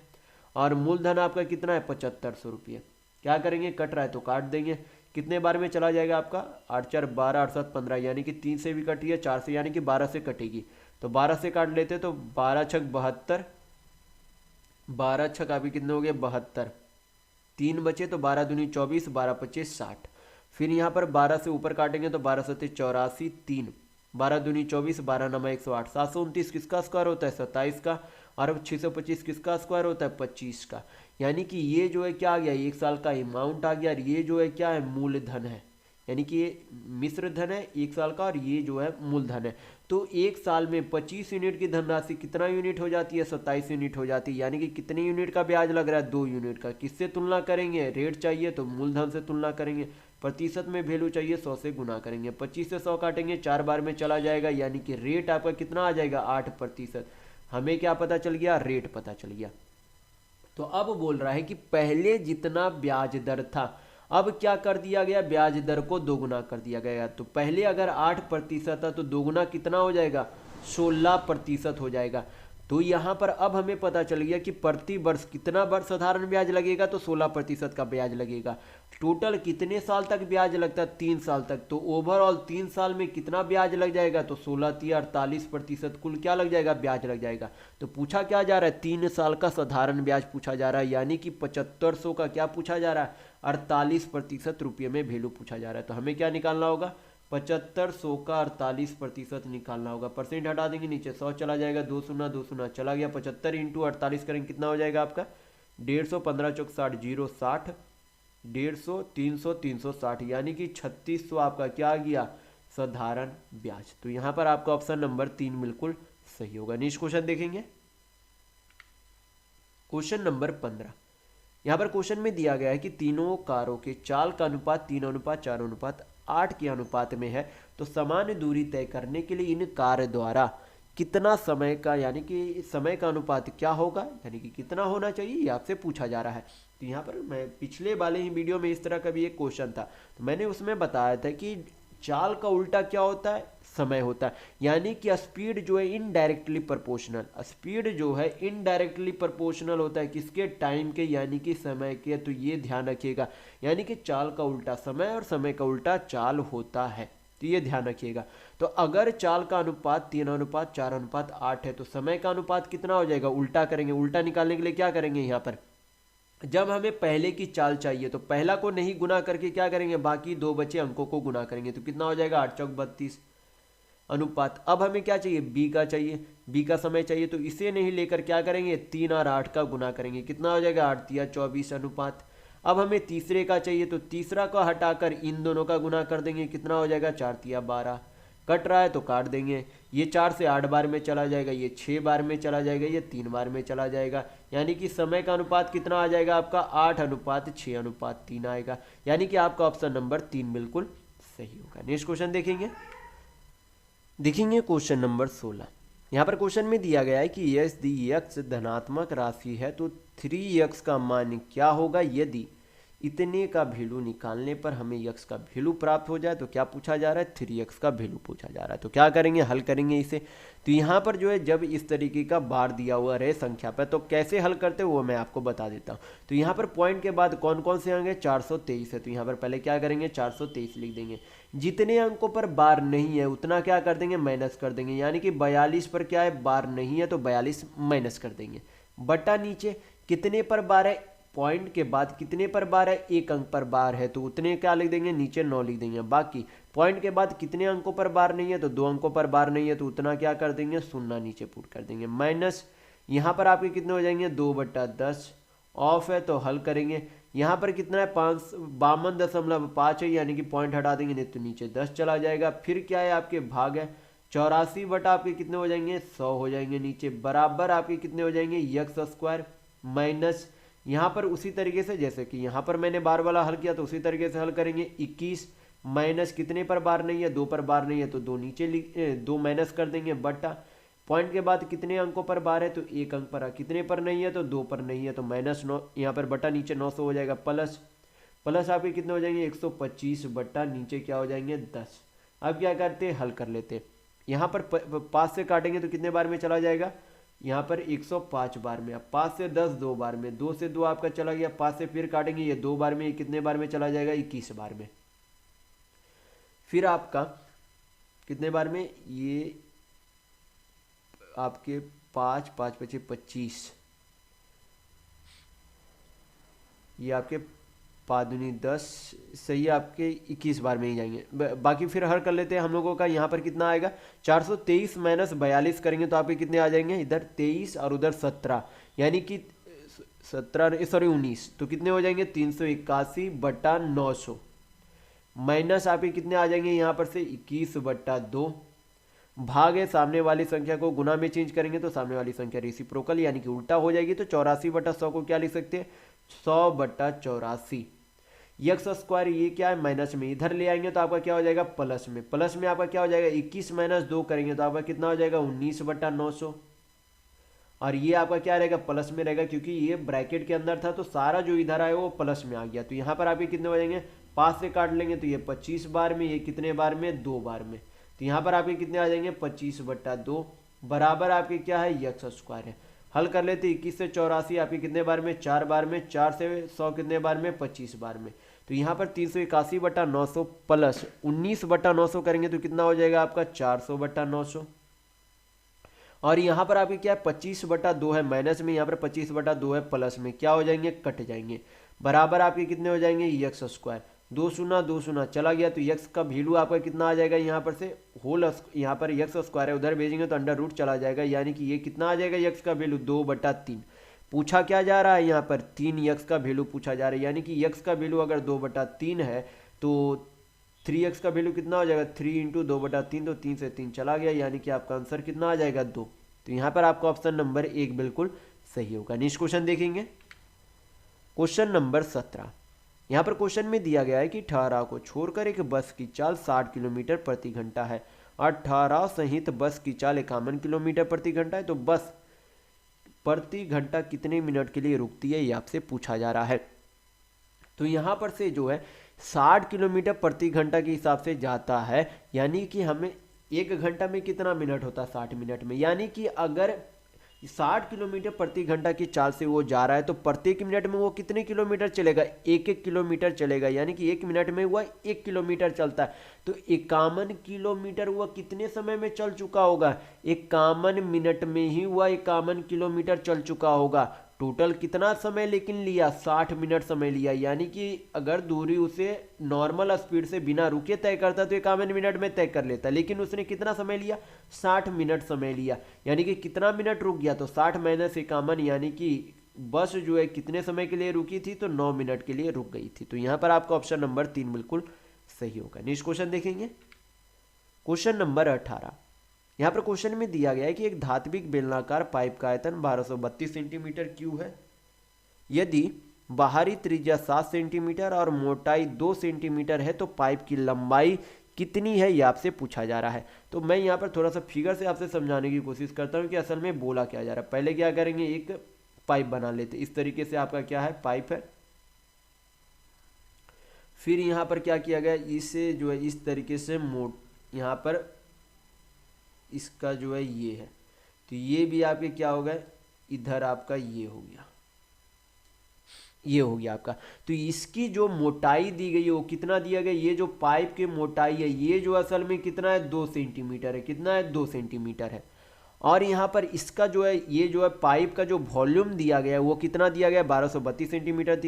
और मूलधन आपका कितना है 7500 रुपये। क्या करेंगे, कट रहा है तो काट देंगे। कितने बार में चला जाएगा आपका, 8 4 12 8 7 15, यानी कि 3 से भी कटी है, 4 से यानी कि 12 से कटेगी। तो 12 से काट लेते तो 12 छक 72, 12 छक अभी कितने हो गए 72, 3 बचे तो 12 दूनी 24, 12 पच्चीस 60। फिर यहाँ पर 12 से ऊपर काटेंगे तो 12 सत्ते 84, 3, 12 दूनी 24, 12 नमा 108, 729 किसका स्क्वायर होता है 27 का, और 625 किसका स्क्वायर होता है 25 का। यानी कि ये जो है क्या आ गया, 1 साल का अमाउंट आ गया और ये जो है क्या है, मूलधन है। यानी कि ये मिश्र धन है 1 साल का और ये जो है मूलधन है। तो 1 साल में 25 यूनिट की धनराशि कितना यूनिट हो जाती है, 27 यूनिट हो जाती है। यानी कि कितने यूनिट का ब्याज लग रहा है, 2 यूनिट का। किससे तुलना करेंगे, रेट चाहिए तो मूलधन से तुलना करेंगे, प्रतिशत में वैल्यू चाहिए 100 से गुना करेंगे। 25 से 100 काटेंगे 4 बार में चला जाएगा, यानी कि रेट आपका कितना आ जाएगा 8%। हमें क्या पता चल गया, रेट पता चल गया। तो अब बोल रहा है कि पहले जितना ब्याज दर था अब क्या कर दिया गया, ब्याज दर को दोगुना कर दिया गया। तो पहले अगर 8% था तो दोगुना कितना हो जाएगा, 16% हो जाएगा। तो यहाँ पर अब हमें पता चल गया कि प्रति वर्ष कितना वर्ष साधारण ब्याज लगेगा, तो 16% का ब्याज लगेगा। टोटल कितने साल तक ब्याज लगता है, 3 साल तक। तो ओवरऑल 3 साल में कितना ब्याज लग जाएगा, तो 16 तिया 48% कुल क्या लग जाएगा, ब्याज लग जाएगा। तो पूछा क्या जा रहा है, 3 साल का साधारण ब्याज पूछा जा रहा है, यानी कि 7500 का क्या पूछा जा रहा है, 48% रुपये में वैल्यू पूछा जा रहा है। तो हमें क्या निकालना होगा, 7500 का 48% निकालना होगा। परसेंट हटा देंगे नीचे, 100 चला जाएगा, 2 शून्य 2 शून्य चला गया, 75 इंटू 48 करेंगे कितना हो जाएगा आपका 150, 15 चौक 60, 0 60, 150, 300 360, यानी कि 3600 आपका क्या आ गया, साधारण ब्याज। तो यहाँ पर आपका ऑप्शन नंबर 3 बिल्कुल सही होगा। नेक्स्ट क्वेश्चन देखेंगे, क्वेश्चन नंबर 15। यहाँ पर क्वेश्चन में दिया गया है कि तीनों कारों के चाल का अनुपात 3:4:8 के अनुपात में है, तो समान दूरी तय करने के लिए इन कार द्वारा कितना समय का, यानी कि समय का अनुपात क्या होगा, यानी कि कितना होना चाहिए, ये आपसे पूछा जा रहा है। तो यहाँ पर मैं पिछले वाले ही वीडियो में इस तरह का भी एक क्वेश्चन था, तो मैंने उसमें बताया था कि चाल का उल्टा क्या होता है, समय होता है। यानी कि स्पीड जो है इनडायरेक्टली प्रोपोर्शनल, स्पीड जो है इनडायरेक्टली प्रोपोर्शनल होता है किसके, टाइम के, यानी कि समय के। तो ये ध्यान रखिएगा, यानी कि चाल का उल्टा समय और समय का उल्टा चाल होता है, तो ये ध्यान रखिएगा। तो अगर चाल का अनुपात 3:4:8 है, तो समय का अनुपात कितना हो जाएगा, उल्टा करेंगे। उल्टा निकालने के लिए क्या करेंगे, यहाँ पर जब हमें पहले की चाल चाहिए तो पहला को नहीं गुना करके क्या करेंगे, बाकी दो बचे अंकों को गुना करेंगे, तो कितना हो जाएगा 8×4=32 अनुपात। अब हमें क्या चाहिए, बी का चाहिए, बी का समय चाहिए, तो इसे नहीं लेकर क्या करेंगे, 3 और 8 का गुना करेंगे, कितना हो जाएगा 8×3=24 अनुपात। अब हमें तीसरे का चाहिए, तो तीसरा को हटाकर इन दोनों का गुना कर देंगे, कितना हो जाएगा 4×3=12। कट रहा है तो काट देंगे, ये 4 से 8 बार में चला जाएगा, ये 6 बार में चला जाएगा, ये 3 बार में चला जाएगा, यानी कि समय का अनुपात कितना आ जाएगा आपका 8:6:3 आएगा, यानी कि आपका ऑप्शन नंबर 3 बिल्कुल सही होगा। नेक्स्ट क्वेश्चन देखेंगे क्वेश्चन नंबर 16। यहाँ पर क्वेश्चन में दिया गया है कि यदि x धनात्मक राशि है तो 3x का मान क्या होगा यदि इतने का वैल्यू निकालने पर हमें x का वैल्यू प्राप्त हो जाए। तो क्या पूछा जा रहा है, 3x का वैल्यू पूछा जा रहा है। तो क्या करेंगे, हल करेंगे इसे। तो यहाँ पर जो है जब इस तरीके का बार दिया हुआ रहे संख्या पर, तो कैसे हल करते हैं वो मैं आपको बता देता हूँ। तो यहाँ पर पॉइंट के बाद कौन कौन से आएंगे, 423 है, तो यहाँ पर पहले क्या करेंगे 423 लिख देंगे। जितने अंकों पर बार नहीं है उतना क्या कर देंगे, माइनस कर देंगे, यानी कि 42 पर क्या है, बार नहीं है, तो 42 माइनस कर देंगे। बटा नीचे कितने पर बार है, पॉइंट के बाद कितने पर बार है, एक अंक पर बार है, तो उतने क्या लिख देंगे, नीचे 9 लिख देंगे। बाकी पॉइंट के बाद कितने अंकों पर बार नहीं है, तो 2 अंकों पर बार नहीं है, तो उतना क्या कर देंगे, 0 नीचे पुट कर देंगे। माइनस यहाँ पर आपके कितने हो जाएंगे, 2/10 ऑफ है, तो हल करेंगे। यहाँ पर कितना है, 52.5 है, यानी कि पॉइंट हटा देंगे, नहीं तो नीचे 10 चला जाएगा। फिर क्या है, आपके भाग है 84 बटा आपके कितने हो जाएंगे, 100 हो जाएंगे नीचे, बराबर आपके कितने हो जाएंगे, x² माइनस यहाँ पर उसी तरीके से जैसे कि यहाँ पर मैंने बार वाला हल किया, तो उसी तरीके से हल करेंगे। 21 माइनस कितने पर बार नहीं है, 2 पर बार नहीं है, तो 2 नीचे 2 माइनस कर देंगे, बटा पॉइंट के बाद कितने अंकों पर बार है, तो एक अंक पर, कितने पर नहीं है, तो 2 पर नहीं है, तो -9 यहाँ पर बटा नीचे 900 हो जाएगा, प्लस आपके कितने हो जाएंगे, 125 बटा नीचे क्या हो जाएंगे 10। अब क्या करते हैं, हल कर लेते हैं। यहाँ पर 5 से काटेंगे तो कितने बार में चला जाएगा, यहाँ पर 105 बार में। अब 5 से 10 2 बार में, 2 से 2 आपका चला गया, 5 से फिर काटेंगे, ये 2 बार में, ये कितने बार में चला जाएगा, 21 बार में। फिर आपका कितने बार में, ये आपके 5 5 5 25, ये आपके 5 दूनी 10, सही है, आपके 21 बार में ही जाएंगे। बाकी फिर हल कर लेते हैं हम लोगों का। यहाँ पर कितना आएगा, 423 माइनस 42 करेंगे तो आपके कितने आ जाएंगे, इधर 23 और उधर 17, यानी कि 19, तो कितने हो जाएंगे 381 बटा 900 माइनस आपके कितने आ जाएंगे, यहाँ पर से 21/2 भाग है, सामने वाली संख्या को गुना में चेंज करेंगे तो सामने वाली संख्या रेसिप्रोकल यानी कि उल्टा हो जाएगी। तो 84/100 को क्या लिख सकते हैं, 100/84। x², ये क्या है माइनस में, इधर ले आएंगे तो आपका क्या हो जाएगा प्लस में, प्लस में आपका क्या हो जाएगा 21 - 2 करेंगे तो आपका कितना हो जाएगा 19/900, और ये आपका क्या रहेगा प्लस में रहेगा, क्योंकि ये ब्रैकेट के अंदर था तो सारा जो इधर आया वो प्लस में आ गया। तो यहाँ पर आपके कितने हो जाएंगे, 5 से काट लेंगे तो ये 25 बार में, ये कितने बार में 2 बार में, तो यहाँ पर आपके कितने आ जाएंगे 25/2 बराबर आपके क्या है x² है। हल कर लेते, 21 से 84 आपके कितने बार में, 4 बार में, 4 से 100 कितने बार में 25 बार में, तो यहाँ पर 381/900 प्लस 19/900 करेंगे तो कितना हो जाएगा आपका 400/900, और यहाँ पर आपके क्या है 25/2 है माइनस में, यहाँ पर 25/2 है प्लस में, क्या हो जाएंगे कट जाएंगे, बराबर आपके कितने हो जाएंगे x²। 2 शून्य 2 शून्य चला गया तो x का वैल्यू आपका कितना आ जाएगा, यहाँ पर से होल, यहाँ पर x² है उधर भेजेंगे तो अंडर रूट चला जाएगा, यानी कि ये कितना आ जाएगा x का वैल्यू 2/3। पूछा क्या जा रहा है यहाँ पर 3x का वैल्यू पूछा जा रहा है, यानी कि x का वैल्यू अगर 2/3 है तो 3x का वैल्यू कितना हो जाएगा 3 × 2/3, तो 3 से 3 चला गया, यानी कि आपका आंसर कितना आ जाएगा 2। तो यहाँ पर आपका ऑप्शन नंबर 1 बिल्कुल सही होगा। नेक्स्ट क्वेश्चन देखेंगे। Question number 17। यहाँ पर क्वेश्चन में दिया गया है कि ठहराव को छोड़कर एक बस की चाल 60 किलोमीटर प्रति घंटा है और ठहराव सहित बस की चाल 51 किलोमीटर प्रति घंटा है, तो बस प्रति घंटा कितने मिनट के लिए रुकती है, ये आपसे पूछा जा रहा है। तो यहाँ पर से जो है 60 किलोमीटर प्रति घंटा के हिसाब से जाता है, यानी कि हमें 1 घंटा में कितना मिनट होता है, 60 मिनट में, यानी कि अगर 60 किलोमीटर प्रति घंटा की चाल से वो जा रहा है तो प्रत्येक मिनट में वो कितने किलोमीटर चलेगा, 1-1 किलोमीटर चलेगा, यानी कि 1 मिनट में वह 1 किलोमीटर चलता है। तो 51 किलोमीटर वह कितने समय में चल चुका होगा, 51 मिनट में ही वह 51 किलोमीटर चल चुका होगा। टोटल कितना समय लेकिन लिया, 60 मिनट समय लिया, यानी कि अगर दूरी उसे नॉर्मल स्पीड से बिना रुके तय करता तो 51 मिनट में तय कर लेता, लेकिन उसने कितना समय लिया, 60 मिनट समय लिया, यानी कि कितना मिनट रुक गया, तो 60 माइनस 51, यानी कि बस जो है कितने समय के लिए रुकी थी, तो 9 मिनट के लिए रुक गई थी। तो यहाँ पर आपका ऑप्शन नंबर 3 बिल्कुल सही होगा। नेक्स्ट क्वेश्चन देखेंगे, क्वेश्चन नंबर 18। यहाँ पर क्वेश्चन में दिया गया है कि एक धात्विक बेलनाकार पाइप का आयतन 1232 सेंटीमीटर क्यूब है। यदि बाहरी त्रिज्या 7 सेंटीमीटर और मोटाई 2 सेंटीमीटर है तो पाइप की लंबाई कितनी है, ये आपसे पूछा जा रहा है। तो मैं यहाँ पर थोड़ा सा फिगर से आपसे समझाने की कोशिश करता हूँ कि असल में बोला क्या जा रहा है। पहले क्या करेंगे, एक पाइप बना लेते, इस तरीके से आपका क्या है, पाइप है। फिर यहाँ पर क्या किया गया, इसे जो है इस तरीके से यहाँ पर इसका जो है ये है, तो ये भी आपके क्या हो गया, इधर आपका ये हो गया, ये हो गया आपका। तो इसकी जो मोटाई दी गई है वो कितना दिया गया, ये जो पाइप की मोटाई है ये जो असल में कितना है, 2 सेंटीमीटर है, कितना है, 2 सेंटीमीटर है। और यहाँ पर इसका जो है ये जो है पाइप का जो वॉल्यूम दिया गया है वो कितना दिया गया, 1232 सेंटीमीटर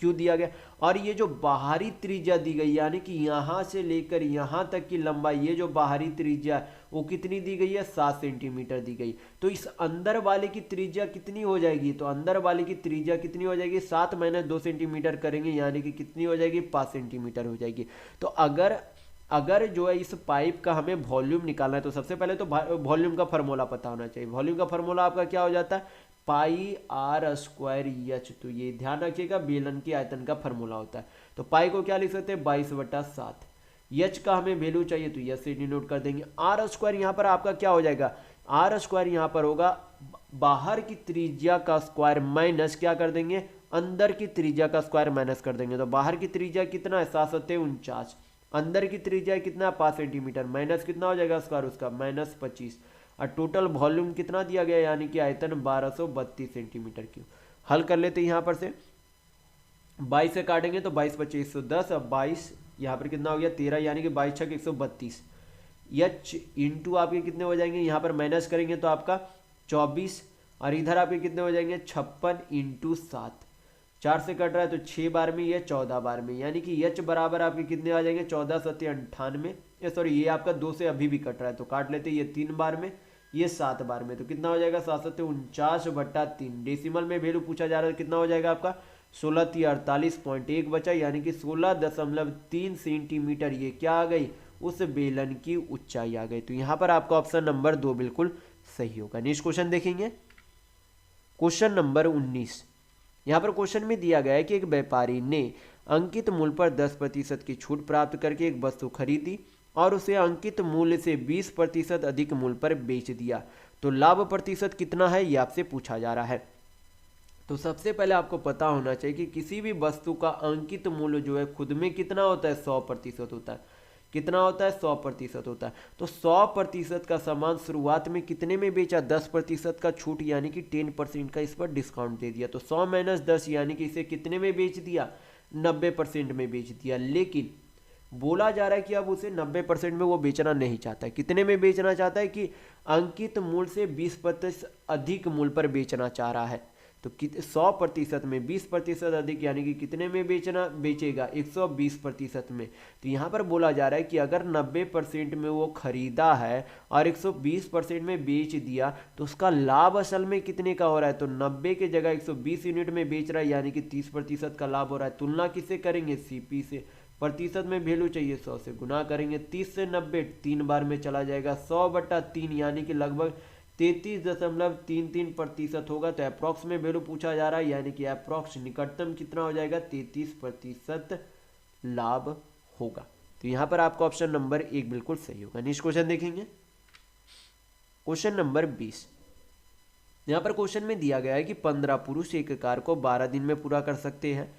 क्यों दिया गया। और ये जो बाहरी त्रिज्या दी गई, यानी कि यहाँ से लेकर यहाँ तक की लंबाई, ये जो बाहरी त्रिज्या वो कितनी दी गई है, 7 सेंटीमीटर दी गई। तो इस अंदर वाले की त्रिज्या कितनी हो जाएगी, तो अंदर वाले की त्रिज्या कितनी हो जाएगी, 7 माइनस 2 सेंटीमीटर करेंगे, यानी कि कितनी हो जाएगी, 5 सेंटीमीटर हो जाएगी। तो अगर जो है इस पाइप का हमें वॉल्यूम निकालना है तो सबसे पहले तो वॉल्यूम का फार्मूला पता होना चाहिए। वॉल्यूम का फार्मूला आपका क्या हो जाता है, पाई आर स्क्वायर एच। तो ये ध्यान रखिएगा, बेलन के आयतन का फार्मूला होता है। तो पाई को क्या लिख सकते हैं, 22/7। एच का हमें वैल्यू चाहिए तो एच से डिनोट कर देंगे। आर स्क्वायर यहाँ पर आपका क्या हो जाएगा, आर स्क्वायर यहाँ पर होगा बाहर की त्रिज्या का स्क्वायर माइनस क्या कर देंगे, अंदर की त्रिज्या का स्क्वायर माइनस कर देंगे। तो बाहर की त्रिज्या कितना है, 7×7=49, अंदर की त्रिज्या कितना, 5 सेंटीमीटर, माइनस कितना हो जाएगा स्क्वायर उसका, -25, और टोटल वॉल्यूम कितना दिया गया, यानी कि आयतन 1232 सेंटीमीटर क्यूब। हल कर लेते हैं यहाँ पर से, 22 से काटेंगे तो 22×5 110, अब 22 यहाँ पर कितना हो गया, 13, यानी कि 22×6 132। एच इंटू आपके कितने हो जाएंगे, यहाँ पर माइनस करेंगे तो आपका 24, और इधर आपके कितने हो जाएंगे, 56×7। 4 से कट रहा है तो 6 बार में, ये 14 बार में, यानी कि एच बराबर आपके कितने आ जाएंगे, 14×7=98। ये सॉरी, ये आपका 2 से अभी भी कट रहा है तो काट लेते हैं, ये 3 बार में, ये 7 बार में, तो कितना हो जाएगा, 7×7=49/3। डेसिमल में वैल्यू पूछा जा रहा है, कितना हो जाएगा आपका, 16×3=48.1 बचा, यानी कि 16.3 सेंटीमीटर ये क्या आ गई, उस बेलन की ऊंचाई आ गई। तो यहाँ पर आपका ऑप्शन नंबर 2 बिल्कुल सही होगा। नेक्स्ट क्वेश्चन देखेंगे, क्वेश्चन नंबर 19। यहाँ पर क्वेश्चन में दिया गया है कि एक व्यापारी ने अंकित मूल्य पर 10% की छूट प्राप्त करके एक वस्तु खरीदी और उसे अंकित मूल्य से 20% अधिक मूल्य पर बेच दिया, तो लाभ प्रतिशत कितना है, ये आपसे पूछा जा रहा है। तो सबसे पहले आपको पता होना चाहिए कि किसी भी वस्तु का अंकित मूल्य जो है खुद में कितना होता है, 100% होता है। कितना होता है, 100% होता है। तो 100% का सामान शुरुआत में कितने में बेचा, 10% का छूट, यानी कि 10% का इस पर डिस्काउंट दे दिया, तो 100 - 10 यानी कि इसे कितने में बेच दिया, 90% में बेच दिया। लेकिन बोला जा रहा है कि अब उसे 90% में वो बेचना नहीं चाहता है, कितने में बेचना चाहता है, कि अंकित मूल्य से 20% अधिक मूल्य पर बेचना चाह रहा है। तो 100% में 20% अधिक, यानी कि कितने में बेचेगा, 120% में। तो यहाँ पर बोला जा रहा है कि अगर 90% में वो खरीदा है और 120% में बेच दिया तो उसका लाभ असल में कितने का हो रहा है, तो 90 के जगह 120 यूनिट में बेच रहा है, यानी कि 30% का लाभ हो रहा है। तुलना किससे करेंगे, सीपी से। प्रतिशत में वैल्यू चाहिए, 100 से गुना करेंगे, 30 से 90 3 बार में चला जाएगा, 100/3, यानी कि लगभग 33.33% होगा। तो अप्रॉक्स में वैल्यू पूछा जा रहा है, यानी कि अप्रॉक्स निकटतम कितना हो जाएगा, 33% लाभ होगा। तो यहाँ पर आपका ऑप्शन नंबर 1 बिल्कुल सही होगा। नेक्स्ट क्वेश्चन देखेंगे, क्वेश्चन नंबर 20। यहाँ पर क्वेश्चन में दिया गया है कि 15 पुरुष एक कार्य को 12 दिन में पूरा कर सकते हैं,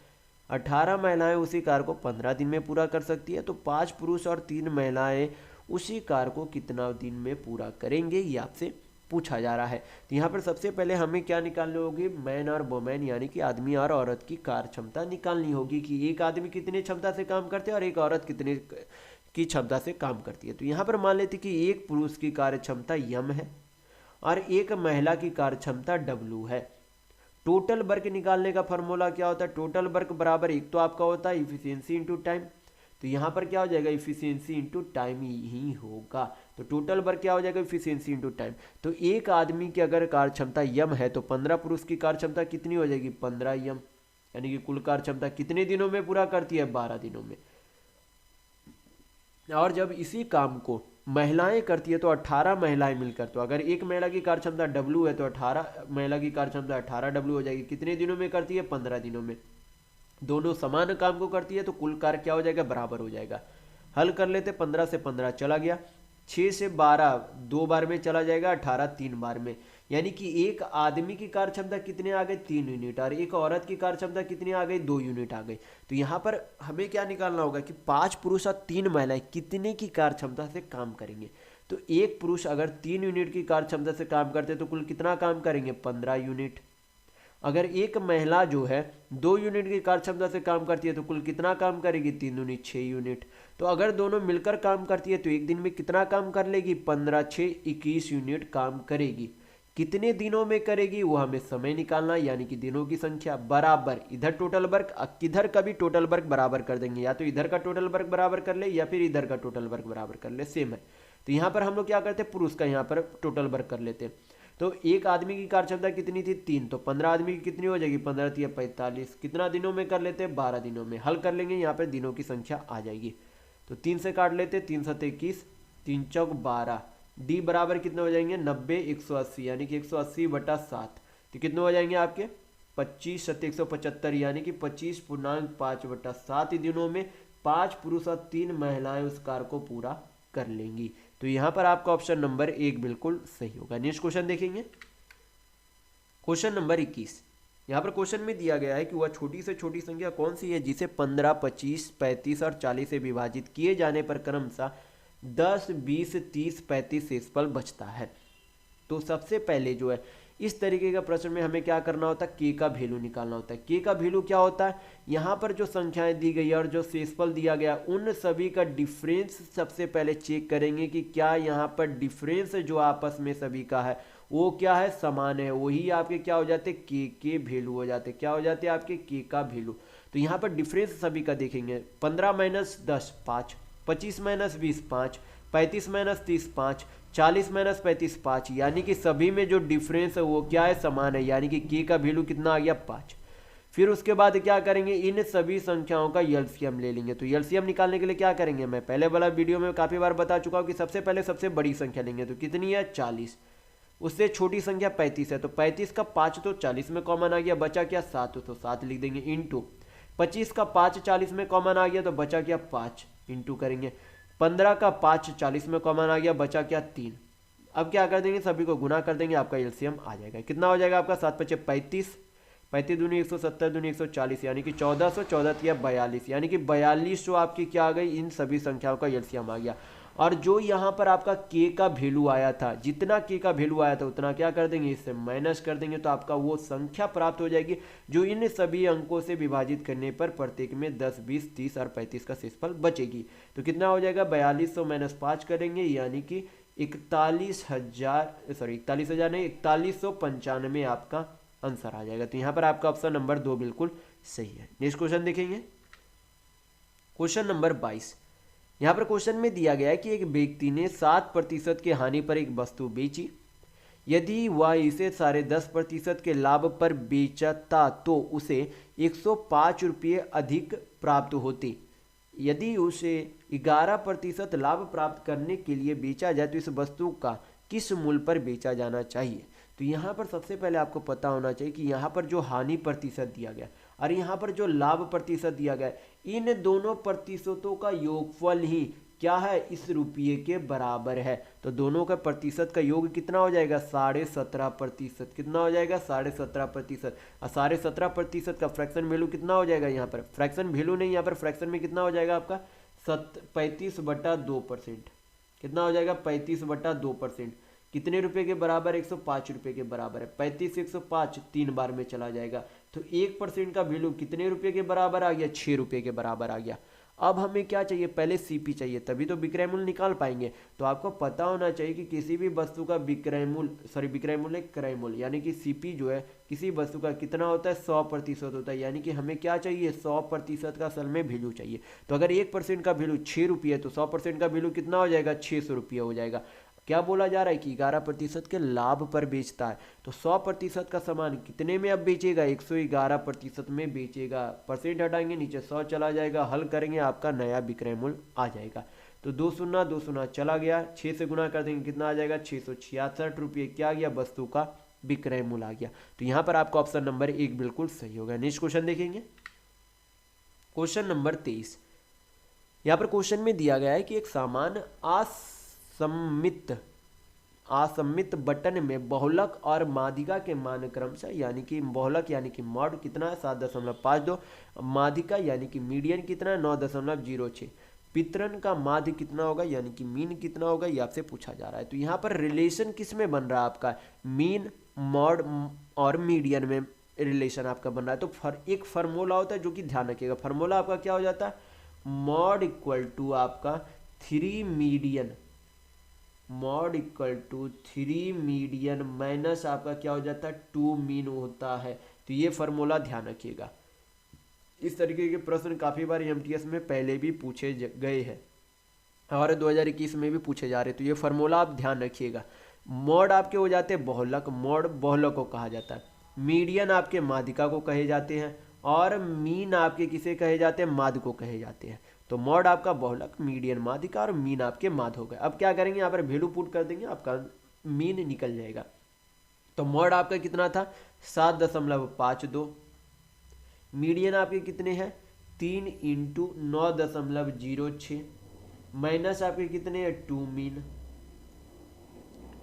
18 महिलाएं उसी कार्य को 15 दिन में पूरा कर सकती है, तो 5 पुरुष और 3 महिलाएं उसी कार्य को कितना दिन में पूरा करेंगे, ये आपसे पूछा जा रहा है। तो यहाँ पर सबसे पहले हमें क्या निकालनी होगी, मैन और वुमेन यानी कि आदमी और औरत की कार्य क्षमता निकालनी होगी कि एक आदमी कितनी क्षमता से काम करते हैं और एक औरत कितने की क्षमता से काम करती है। तो यहाँ पर मान लेते कि एक पुरुष की कार्य क्षमता यम है और एक महिला की कार्य क्षमता डब्लू है। टोटल वर्क निकालने का फॉर्मूला क्या होता है, टोटल वर्क बराबर एक तो आपका होता है इफिशियंसी इंटू टाइम, तो यहाँ पर क्या हो जाएगा, इफिशियंसी इंटू टाइम ही होगा। तो टोटल वर्क क्या हो जाएगा, इफिशियंसी इंटू टाइम। तो एक आदमी की अगर कार्य क्षमता यम है तो 15 पुरुष की कार्य क्षमता कितनी हो जाएगी, 15 यम, यानी कि कुल कार्य क्षमता कितने दिनों में पूरा करती है, 12 दिनों में। और जब इसी काम को महिलाएं करती है तो 18 महिलाएं मिलकर, तो अगर एक महिला की कार्य क्षमता डब्लू है तो 18 महिला की कार्य क्षमता 18 डब्लू हो जाएगी। कितने दिनों में करती है, 15 दिनों में। दोनों समान काम को करती है तो कुल कार्य क्या हो जाएगा, बराबर हो जाएगा। हल कर लेते, 15 से 15 चला गया, 6 से 12 2 बार में चला जाएगा, 18 3 बार में, यानी कि एक आदमी की कार्य क्षमता कितने आ गए, 3 यूनिट, और एक औरत की कार्य क्षमता कितनी आ गई, 2 यूनिट आ गई। तो यहाँ पर हमें क्या निकालना होगा कि 5 पुरुष और 3 महिलाएं कितने की कार्य क्षमता से काम करेंगे। तो एक पुरुष अगर 3 यूनिट की कार्य क्षमता से काम करते तो कुल कितना काम करेंगे, 15 यूनिट। अगर एक महिला जो है 2 यूनिट की कार्य क्षमता से काम करती है तो कुल कितना काम करेगी, 3 दूनी 6 यूनिट। तो अगर दोनों मिलकर काम करती है तो एक दिन में कितना काम कर लेगी, 15 6 21 यूनिट काम करेगी। कितने दिनों में करेगी वो हमें समय निकालना, यानी कि दिनों की संख्या बराबर इधर टोटल वर्क, किधर का भी टोटल वर्क बराबर कर देंगे, या तो इधर का टोटल वर्क बराबर कर ले या फिर इधर का टोटल वर्क बराबर कर ले, सेम है। तो यहाँ पर हम लोग क्या करते हैं, पुरुष का यहाँ पर टोटल वर्क कर लेते हैं। तो एक आदमी की कार्य क्षमता कितनी थी, 3, तो 15 आदमी की कितनी हो जाएगी, 15 3 45, कितना दिनों में कर लेते हैं, 12 दिनों में। हल कर लेंगे, यहाँ पर दिनों की संख्या आ जाएगी। तो 3 से काट लेते, 3 7 21, 3 चौक 12, डी बराबर कितने हो जाएंगे, 90 180, यानी कि 180/7, तो कितने हो जाएंगे आपके 25 7 175, यानी कि 25.5/7 दिनों में 5 पुरुष और 3 महिलाएं उस कार्य को पूरा कर लेंगी। तो यहाँ पर आपका ऑप्शन नंबर 1 बिल्कुल सही होगा। नेक्स्ट क्वेश्चन देखेंगे, क्वेश्चन नंबर 21। यहाँ पर क्वेश्चन में दिया गया है कि वह छोटी से छोटी संख्या कौन सी है जिसे 15 25 35 और 40 से विभाजित किए जाने पर क्रमशः 10 20 30 35 शेषफल बचता है। तो सबसे पहले जो है इस तरीके का प्रश्न में हमें क्या करना होता है, के का वैल्यू निकालना होता है। के का वैल्यू क्या होता है, यहाँ पर जो संख्याएं दी गई है और जो शेषफल दिया गया उन सभी का डिफरेंस सबसे पहले चेक करेंगे कि क्या यहाँ पर डिफरेंस जो आपस में सभी का है वो क्या है, समान है, वही आपके क्या हो जाते, के वैल्यू हो जाते, क्या हो जाते आपके, के का वैल्यू। तो यहाँ पर डिफरेंस सभी का देखेंगे, 15 - 10 5, 25 - 20 5, 35 - 30 5, 40 - 35 5, यानी कि सभी में जो डिफरेंस है वो क्या है, समान है, यानी कि के का वैल्यू कितना आ गया, 5। फिर उसके बाद क्या करेंगे, इन सभी संख्याओं का एलसीएम ले लेंगे। तो एलसीएम निकालने के लिए क्या करेंगे, मैं पहले वाला वीडियो में काफ़ी बार बता चुका हूँ कि सबसे पहले सबसे बड़ी संख्या लेंगे, तो कितनी है, 40। उससे छोटी संख्या 35 है, तो 35 का 5 तो 40 में कॉमन आ गया, बचा क्या, 7, तो 7 लिख देंगे, इंटू 25 का 5 40 में कॉमन आ गया तो बचा क्या, 5, इंटू करेंगे 15 का 5 40 में कॉमन आ गया, बचा क्या, 3। अब क्या कर देंगे, सभी को गुना कर देंगे, आपका एलसीएम आ जाएगा। कितना हो जाएगा आपका, 7 × 5 = 35, 35 दूनी 170 दूनी 140, यानी कि 1400, 14 × 42, यानी कि 42 जो आपकी क्या आ गई, इन सभी संख्याओं का एलसीएम आ गया। और जो यहाँ पर आपका के का वैल्यू आया था, जितना के का वैल्यू आया था उतना क्या कर देंगे, इससे माइनस कर देंगे, तो आपका वो संख्या प्राप्त हो जाएगी जो इन सभी अंकों से विभाजित करने पर प्रत्येक में 10 20 30 और 35 का शेषफल बचेगी। तो कितना हो जाएगा, 4200 - 5 करेंगे, यानी कि 41,000 नहीं, 4195 आपका आंसर आ जाएगा। तो यहाँ पर आपका ऑप्शन नंबर 2 बिल्कुल सही है। नेक्स्ट क्वेश्चन देखेंगे, क्वेश्चन नंबर 22। यहाँ पर क्वेश्चन में दिया गया है कि एक व्यक्ति ने 7% की हानि पर एक वस्तु बेची, यदि वह इसे 10.5% के लाभ पर बेचता तो उसे 105 रुपये अधिक प्राप्त होते। यदि उसे 11% लाभ प्राप्त करने के लिए बेचा जाए तो इस वस्तु का किस मूल्य पर बेचा जाना चाहिए। तो यहाँ पर सबसे पहले आपको पता होना चाहिए कि यहाँ पर जो हानि प्रतिशत दिया गया और यहाँ पर जो लाभ प्रतिशत दिया गया, इन दोनों प्रतिशतों का योगफल ही क्या है, इस रुपये के बराबर है। तो दोनों का प्रतिशत का योग कितना हो जाएगा, 17.5%। कितना हो जाएगा, 17.5%। और 17.5% का फ्रैक्शन वैल्यू कितना हो जाएगा, यहाँ पर फ्रैक्शन वैल्यू नहीं, यहाँ पर फ्रैक्शन में कितना हो जाएगा आपका 35/2%। कितना हो जाएगा, 35/2%। कितने रुपए के बराबर, 105 रुपये के बराबर है। 35 से 105 3 बार में चला जाएगा, तो 1% का वैल्यू कितने रुपये के बराबर आ गया, 6 रुपये के बराबर आ गया। अब हमें क्या चाहिए, पहले सीपी चाहिए, तभी तो विक्रय मूल्य निकाल पाएंगे। तो आपको पता होना चाहिए कि किसी भी वस्तु का विक्रय मूल्य क्रय मूल्य यानी कि सीपी जो है किसी वस्तु का कितना होता है, 100% होता है। यानी कि हमें क्या चाहिए, 100% का असल में वैल्यू चाहिए। तो अगर 1% का वैल्यू 6 रुपये है तो 100% का वैल्यू कितना हो जाएगा, 600 रुपये हो जाएगा। क्या बोला जा रहा है कि 11% के लाभ पर बेचता है। तो 100% का सामान कितने में अब बेचेगा, 111% में बेचेगा। परसेंट हटाएंगे, नीचे 100 चला जाएगा, हल करेंगे, आपका नया विक्रय मूल्य आ जाएगा। तो 2 शून्य चला गया, 6 से गुना कर देंगे, कितना आ जाएगा, 666 रुपये क्या गया, वस्तु का विक्रय मूल्य आ गया। तो यहाँ पर आपका ऑप्शन नंबर 1 बिल्कुल सही होगा। नेक्स्ट क्वेश्चन देखेंगे, क्वेश्चन नंबर 23। यहाँ पर क्वेश्चन में दिया गया है कि एक सामान असममित बटन में बहुलक और माध्यिका के मान क्रमशः, यानी कि बहुलक यानी कि मॉड कितना है, 7.52, माध्यिका यानी कि मीडियन कितना है, 9.06, वितरण का माध्य कितना होगा यानी कि मीन कितना होगा, ये आपसे पूछा जा रहा है। तो यहाँ पर रिलेशन किस में बन रहा है आपका, मीन, मॉड और मीडियन में रिलेशन आपका बन रहा है। तो एक फार्मूला होता है जो कि ध्यान रखिएगा, फार्मूला आपका क्या हो जाता है, मॉड इक्वल टू आपका 3 median, mode equal to 3 median minus आपका क्या हो जाता है, 2 मीन होता है। तो ये फार्मूला ध्यान रखिएगा। इस तरीके के प्रश्न काफ़ी बार एमटीएस में पहले भी पूछे गए हैं और 2021 में भी पूछे जा रहे हैं। तो ये फार्मूला आप ध्यान रखिएगा। मॉड आपके हो जाते हैं बहुलक, मॉड बहुलक को कहा जाता है, मीडियन आपके माध्यिका को कहे जाते हैं और मीन आपके किसे कहे जाते हैं, माध्य को कहे जाते हैं। तो मॉड आपका बहुलक, मीडियन माध्यिका और मीन आपके माध्य हो गए। अब क्या करेंगे, यहाँ पर वैल्यू पुट कर देंगे, आपका मीन निकल जाएगा। तो मॉड आपका कितना था, 7.52, मीडियन आपके कितने हैं, 3 × 9.06, माइनस आपके कितने हैं, 2 मीन।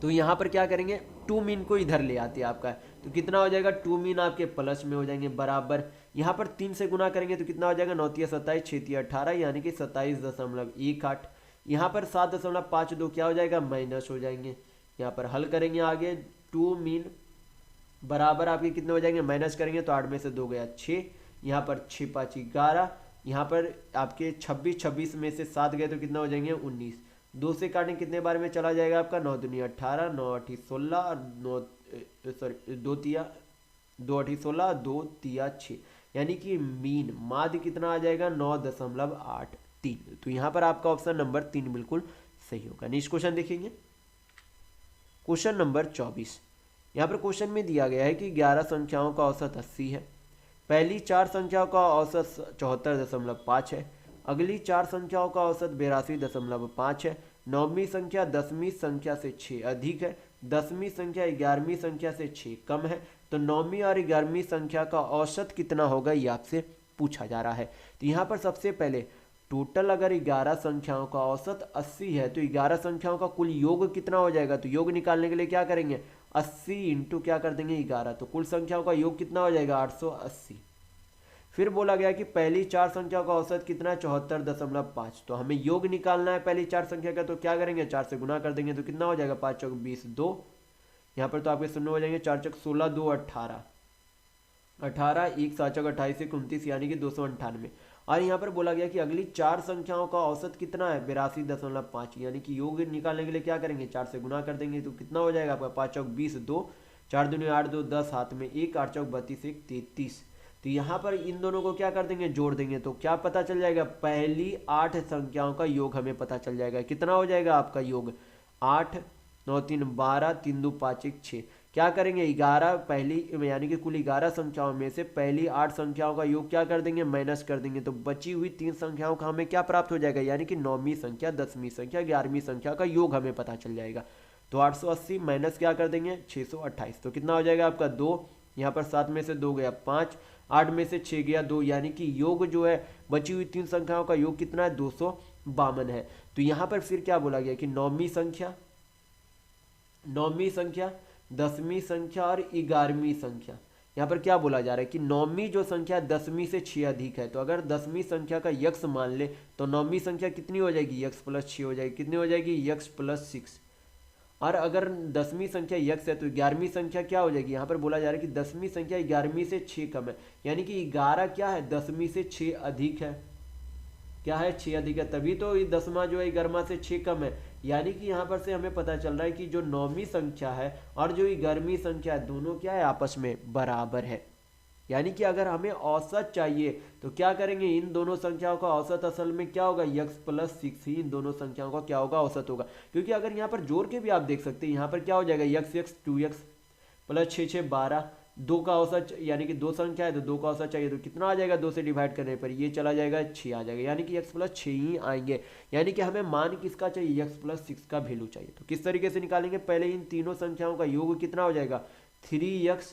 तो यहाँ पर क्या करेंगे, 2 मीन को इधर ले आते हैं आपका, तो कितना हो जाएगा, 2 मीन आपके प्लस में हो जाएंगे, बराबर यहाँ पर 3 से गुना करेंगे तो कितना हो जाएगा, 9 × 27, 6 × 18 यानी कि 27.18। यहाँ पर 7.52 क्या हो जाएगा, माइनस हो जाएंगे। यहाँ पर हल करेंगे आगे, 2 मीन बराबर आपके कितने हो जाएंगे, माइनस करेंगे तो 8 में से 2 गया 6, यहाँ पर 6 × 5 = 11, यहाँ पर आपके 26 में से 7 गए तो कितना हो जाएंगे, 19। 2 से काटने कितने बार में चला जाएगा आपका, 9 दूनी 18, 9 8 16 और 2 तिया 2 तिया 6, यानी कि मीन माध्य कितना आ जाएगा, 9.83। तो यहाँ पर आपका ऑप्शन नंबर 3 बिल्कुल सही होगा। नेक्स्ट क्वेश्चन देखेंगे, क्वेश्चन नंबर 24। यहाँ पर क्वेश्चन में दिया गया है कि 11 संख्याओं का औसत 80 है, पहली 4 संख्याओं का औसत 74.5 है, अगली 4 संख्याओं का औसत 82.5 है, 9वीं संख्या 10वीं संख्या से 6 अधिक है, 10वीं संख्या 11वीं संख्या से 6 कम है। तो 9वीं और 11वीं संख्या का औसत कितना होगा, ये आपसे पूछा जा रहा है। तो यहाँ पर सबसे पहले टोटल अगर 11 संख्याओं का औसत 80 है तो 11 संख्याओं का कुल योग कितना हो जाएगा, तो योग निकालने के लिए क्या करेंगे, 80 इंटू क्या कर देंगे 11, तो कुल संख्याओं का योग कितना हो जाएगा, 880। फिर बोला गया कि पहली 4 संख्याओं का औसत कितना है, 74.5। तो हमें योग निकालना है पहली 4 संख्या का, तो क्या करेंगे, 4 से गुना कर देंगे तो कितना हो जाएगा, 5 × 20 2, यहाँ पर तो आपके शून्य हो जाएंगे, 4 × 16 2 18, 1 7 × 28 1 29 यानी कि 298। और यहाँ पर बोला गया कि अगली 4 संख्याओं का औसत कितना है, 82.5, यानी कि योग निकालने के लिए क्या करेंगे, 4 से गुना कर देंगे तो कितना हो जाएगा आपका, 5 × 20 2, 4 दूनी 8 2 10 हाथ में 1, 8 × 32 1 33। तो यहाँ पर इन दोनों को क्या कर देंगे, जोड़ देंगे तो क्या पता चल जाएगा, पहली 8 संख्याओं का योग हमें पता चल जाएगा। कितना हो जाएगा आपका योग, 8 9 3 12 3 2 5 1 6। क्या करेंगे, 11 पहली यानी कि कुल 11 संख्याओं में से पहली 8 संख्याओं का योग क्या कर देंगे, माइनस कर देंगे, तो बची हुई 3 संख्याओं का हमें क्या प्राप्त हो जाएगा, यानी कि 9वीं संख्या 10वीं संख्या 11वीं संख्या का योग हमें पता चल जाएगा। तो 880 माइनस क्या कर देंगे 628, तो कितना हो जाएगा आपका 2, यहाँ पर 7 में से 2 गया 5, 8 में से 6 गया 2, यानी कि योग जो है बची हुई 3 संख्याओं का योग कितना है 252 है। तो यहाँ पर फिर क्या बोला गया कि नौवीं संख्या, 10वीं संख्या और 11वीं संख्या, यहाँ पर क्या बोला जा रहा है कि नौवीं जो संख्या 10वीं से 6 अधिक है, तो अगर 10वीं संख्या का यक्स मान ले तो नौवीं संख्या कितनी हो जाएगी यक्स प्लस 6 हो जाएगी, कितनी हो जाएगी यक्स प्लस 6। और अगर 10वीं संख्या यक्स है तो 11वीं संख्या क्या हो जाएगी, यहाँ पर बोला जा रहा है कि 10वीं संख्या 11वीं से 6 कम है, यानी कि 11 क्या है 10वीं से 6 अधिक है, क्या है 6 अधिक है, तभी तो ये 10वां जो है 11वां से 6 कम है। यानी कि यहाँ पर से हमें पता चल रहा है कि जो 9वीं संख्या है और जो 11वीं संख्या है दोनों क्या है आपस में बराबर है। यानी कि अगर हमें औसत चाहिए तो क्या करेंगे, इन दोनों संख्याओं का औसत असल में क्या होगा यक्स प्लस 6 ही इन दोनों संख्याओं का क्या होगा औसत होगा। क्योंकि अगर यहाँ पर जोड़ के भी आप देख सकते हैं, यहाँ पर क्या हो जाएगा यक्स यक्स 2x प्लस 6 6 12, 2 का औसत यानी कि 2 संख्या है तो 2 का औसत चाहिए, तो कितना आ जाएगा 2 से डिवाइड करने पर ये चला जाएगा 6 आ जाएगा, यानी कि x प्लस 6 ही आएंगे। यानी कि हमें मान किसका चाहिए x प्लस 6 का वैल्यू चाहिए। तो किस तरीके से निकालेंगे, पहले इन तीनों संख्याओं का योग कितना हो जाएगा 3x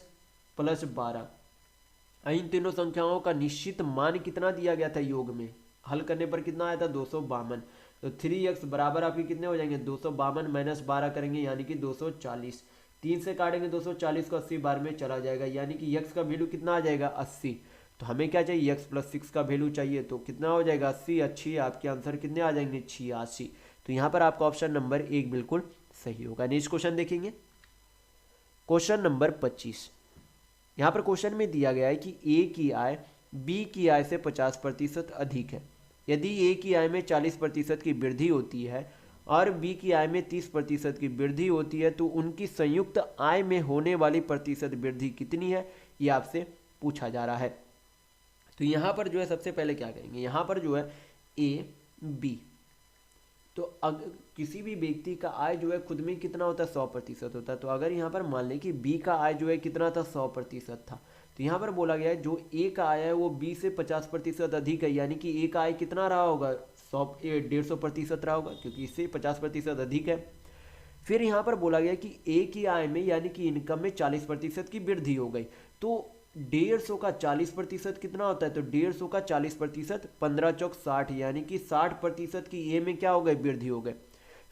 प्लस 12, इन तीनों संख्याओं का निश्चित मान कितना दिया गया था योग में, हल करने पर कितना आया था 252, तो 3x बराबर आपके कितने हो जाएंगे 252 माइनस 12 करेंगे यानी कि 240, 3 से काटेंगे 240 को 80 बार में चला जाएगा, यानी कि x का वैल्यू कितना आ जाएगा 80। तो हमें क्या चाहिए x प्लस 6 का वैल्यू चाहिए, तो कितना हो जाएगा 80, अच्छी आपके आंसर कितने आ जाएंगे 86। तो यहाँ पर आपका ऑप्शन नंबर 1 बिल्कुल सही होगा। नेक्स्ट क्वेश्चन देखेंगे, क्वेश्चन नंबर 25। यहाँ पर क्वेश्चन में दिया गया है कि ए की आय बी की आय से 50% अधिक है। यदि ए की आय में 40% की वृद्धि होती है और बी की आय में 30% की वृद्धि होती है तो उनकी संयुक्त आय में होने वाली प्रतिशत वृद्धि कितनी है, ये आपसे पूछा जा रहा है। तो यहाँ पर जो है सबसे पहले क्या करेंगे, यहाँ पर जो है ए बी, तो अगर किसी भी व्यक्ति का आय जो है खुद में कितना होता है 100% होता है। तो अगर यहाँ पर मान लें कि बी का आय जो है कितना था 100% था, तो यहाँ पर बोला गया है जो ए का आय है वो बी से 50% अधिक है, यानी कि ए का आय कितना रहा होगा 150% रहा होगा क्योंकि इससे 50% अधिक है। फिर यहाँ पर बोला गया कि ए की आय में यानी कि इनकम में 40% की वृद्धि हो गई, तो 150 का 40% कितना होता है, तो 150 का 40% 15 चौक 60, यानी कि 60% की ए में क्या हो गई वृद्धि हो गई।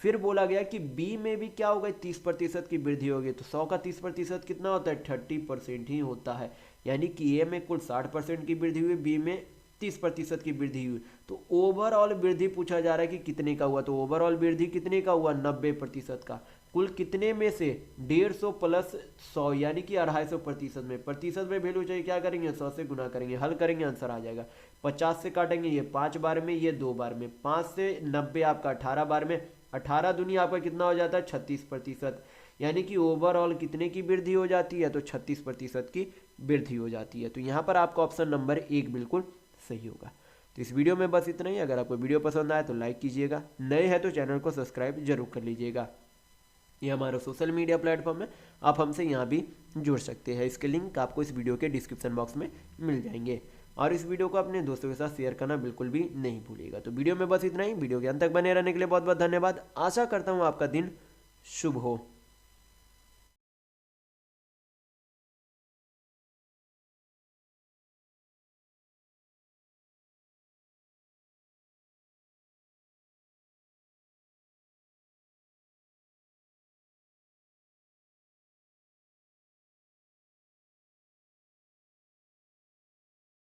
फिर बोला गया कि बी में भी क्या हो गई 30% की वृद्धि हो गई, तो 100 का 30% कितना होता है 30% ही होता है, यानी कि ए में कुल 60% की वृद्धि हुई, बी में 30% की वृद्धि हुई। तो ओवरऑल वृद्धि पूछा जा रहा है कि कितने का हुआ, तो ओवरऑल वृद्धि कितने का हुआ 90% का। कुल कितने में से 150 प्लस 100 यानी कि 250% में, प्रतिशत में वैल्यू चाहिए क्या करेंगे 100 से गुना करेंगे, हल करेंगे आंसर आ जाएगा। 50 से काटेंगे ये 5 बार में, ये 2 बार में, 5 से 90 आपका 18 बार में, 18 दूनी आपका कितना हो जाता है 36%, यानी कि ओवरऑल कितने की वृद्धि हो जाती है तो 36% की वृद्धि हो जाती है। तो यहाँ पर आपका ऑप्शन नंबर 1 बिल्कुल सही होगा। तो इस वीडियो में बस इतना ही। अगर आपको वीडियो पसंद आए तो लाइक कीजिएगा, नए हैं तो चैनल को सब्सक्राइब जरूर कर लीजिएगा। ये हमारा सोशल मीडिया प्लेटफॉर्म है, आप हमसे यहाँ भी जुड़ सकते हैं। इसके लिंक आपको इस वीडियो के डिस्क्रिप्शन बॉक्स में मिल जाएंगे। और इस वीडियो को अपने दोस्तों के साथ शेयर करना बिल्कुल भी नहीं भूलिएगा। तो वीडियो में बस इतना ही। वीडियो के अंत तक बने रहने के लिए बहुत बहुत धन्यवाद। आशा करता हूँ आपका दिन शुभ हो।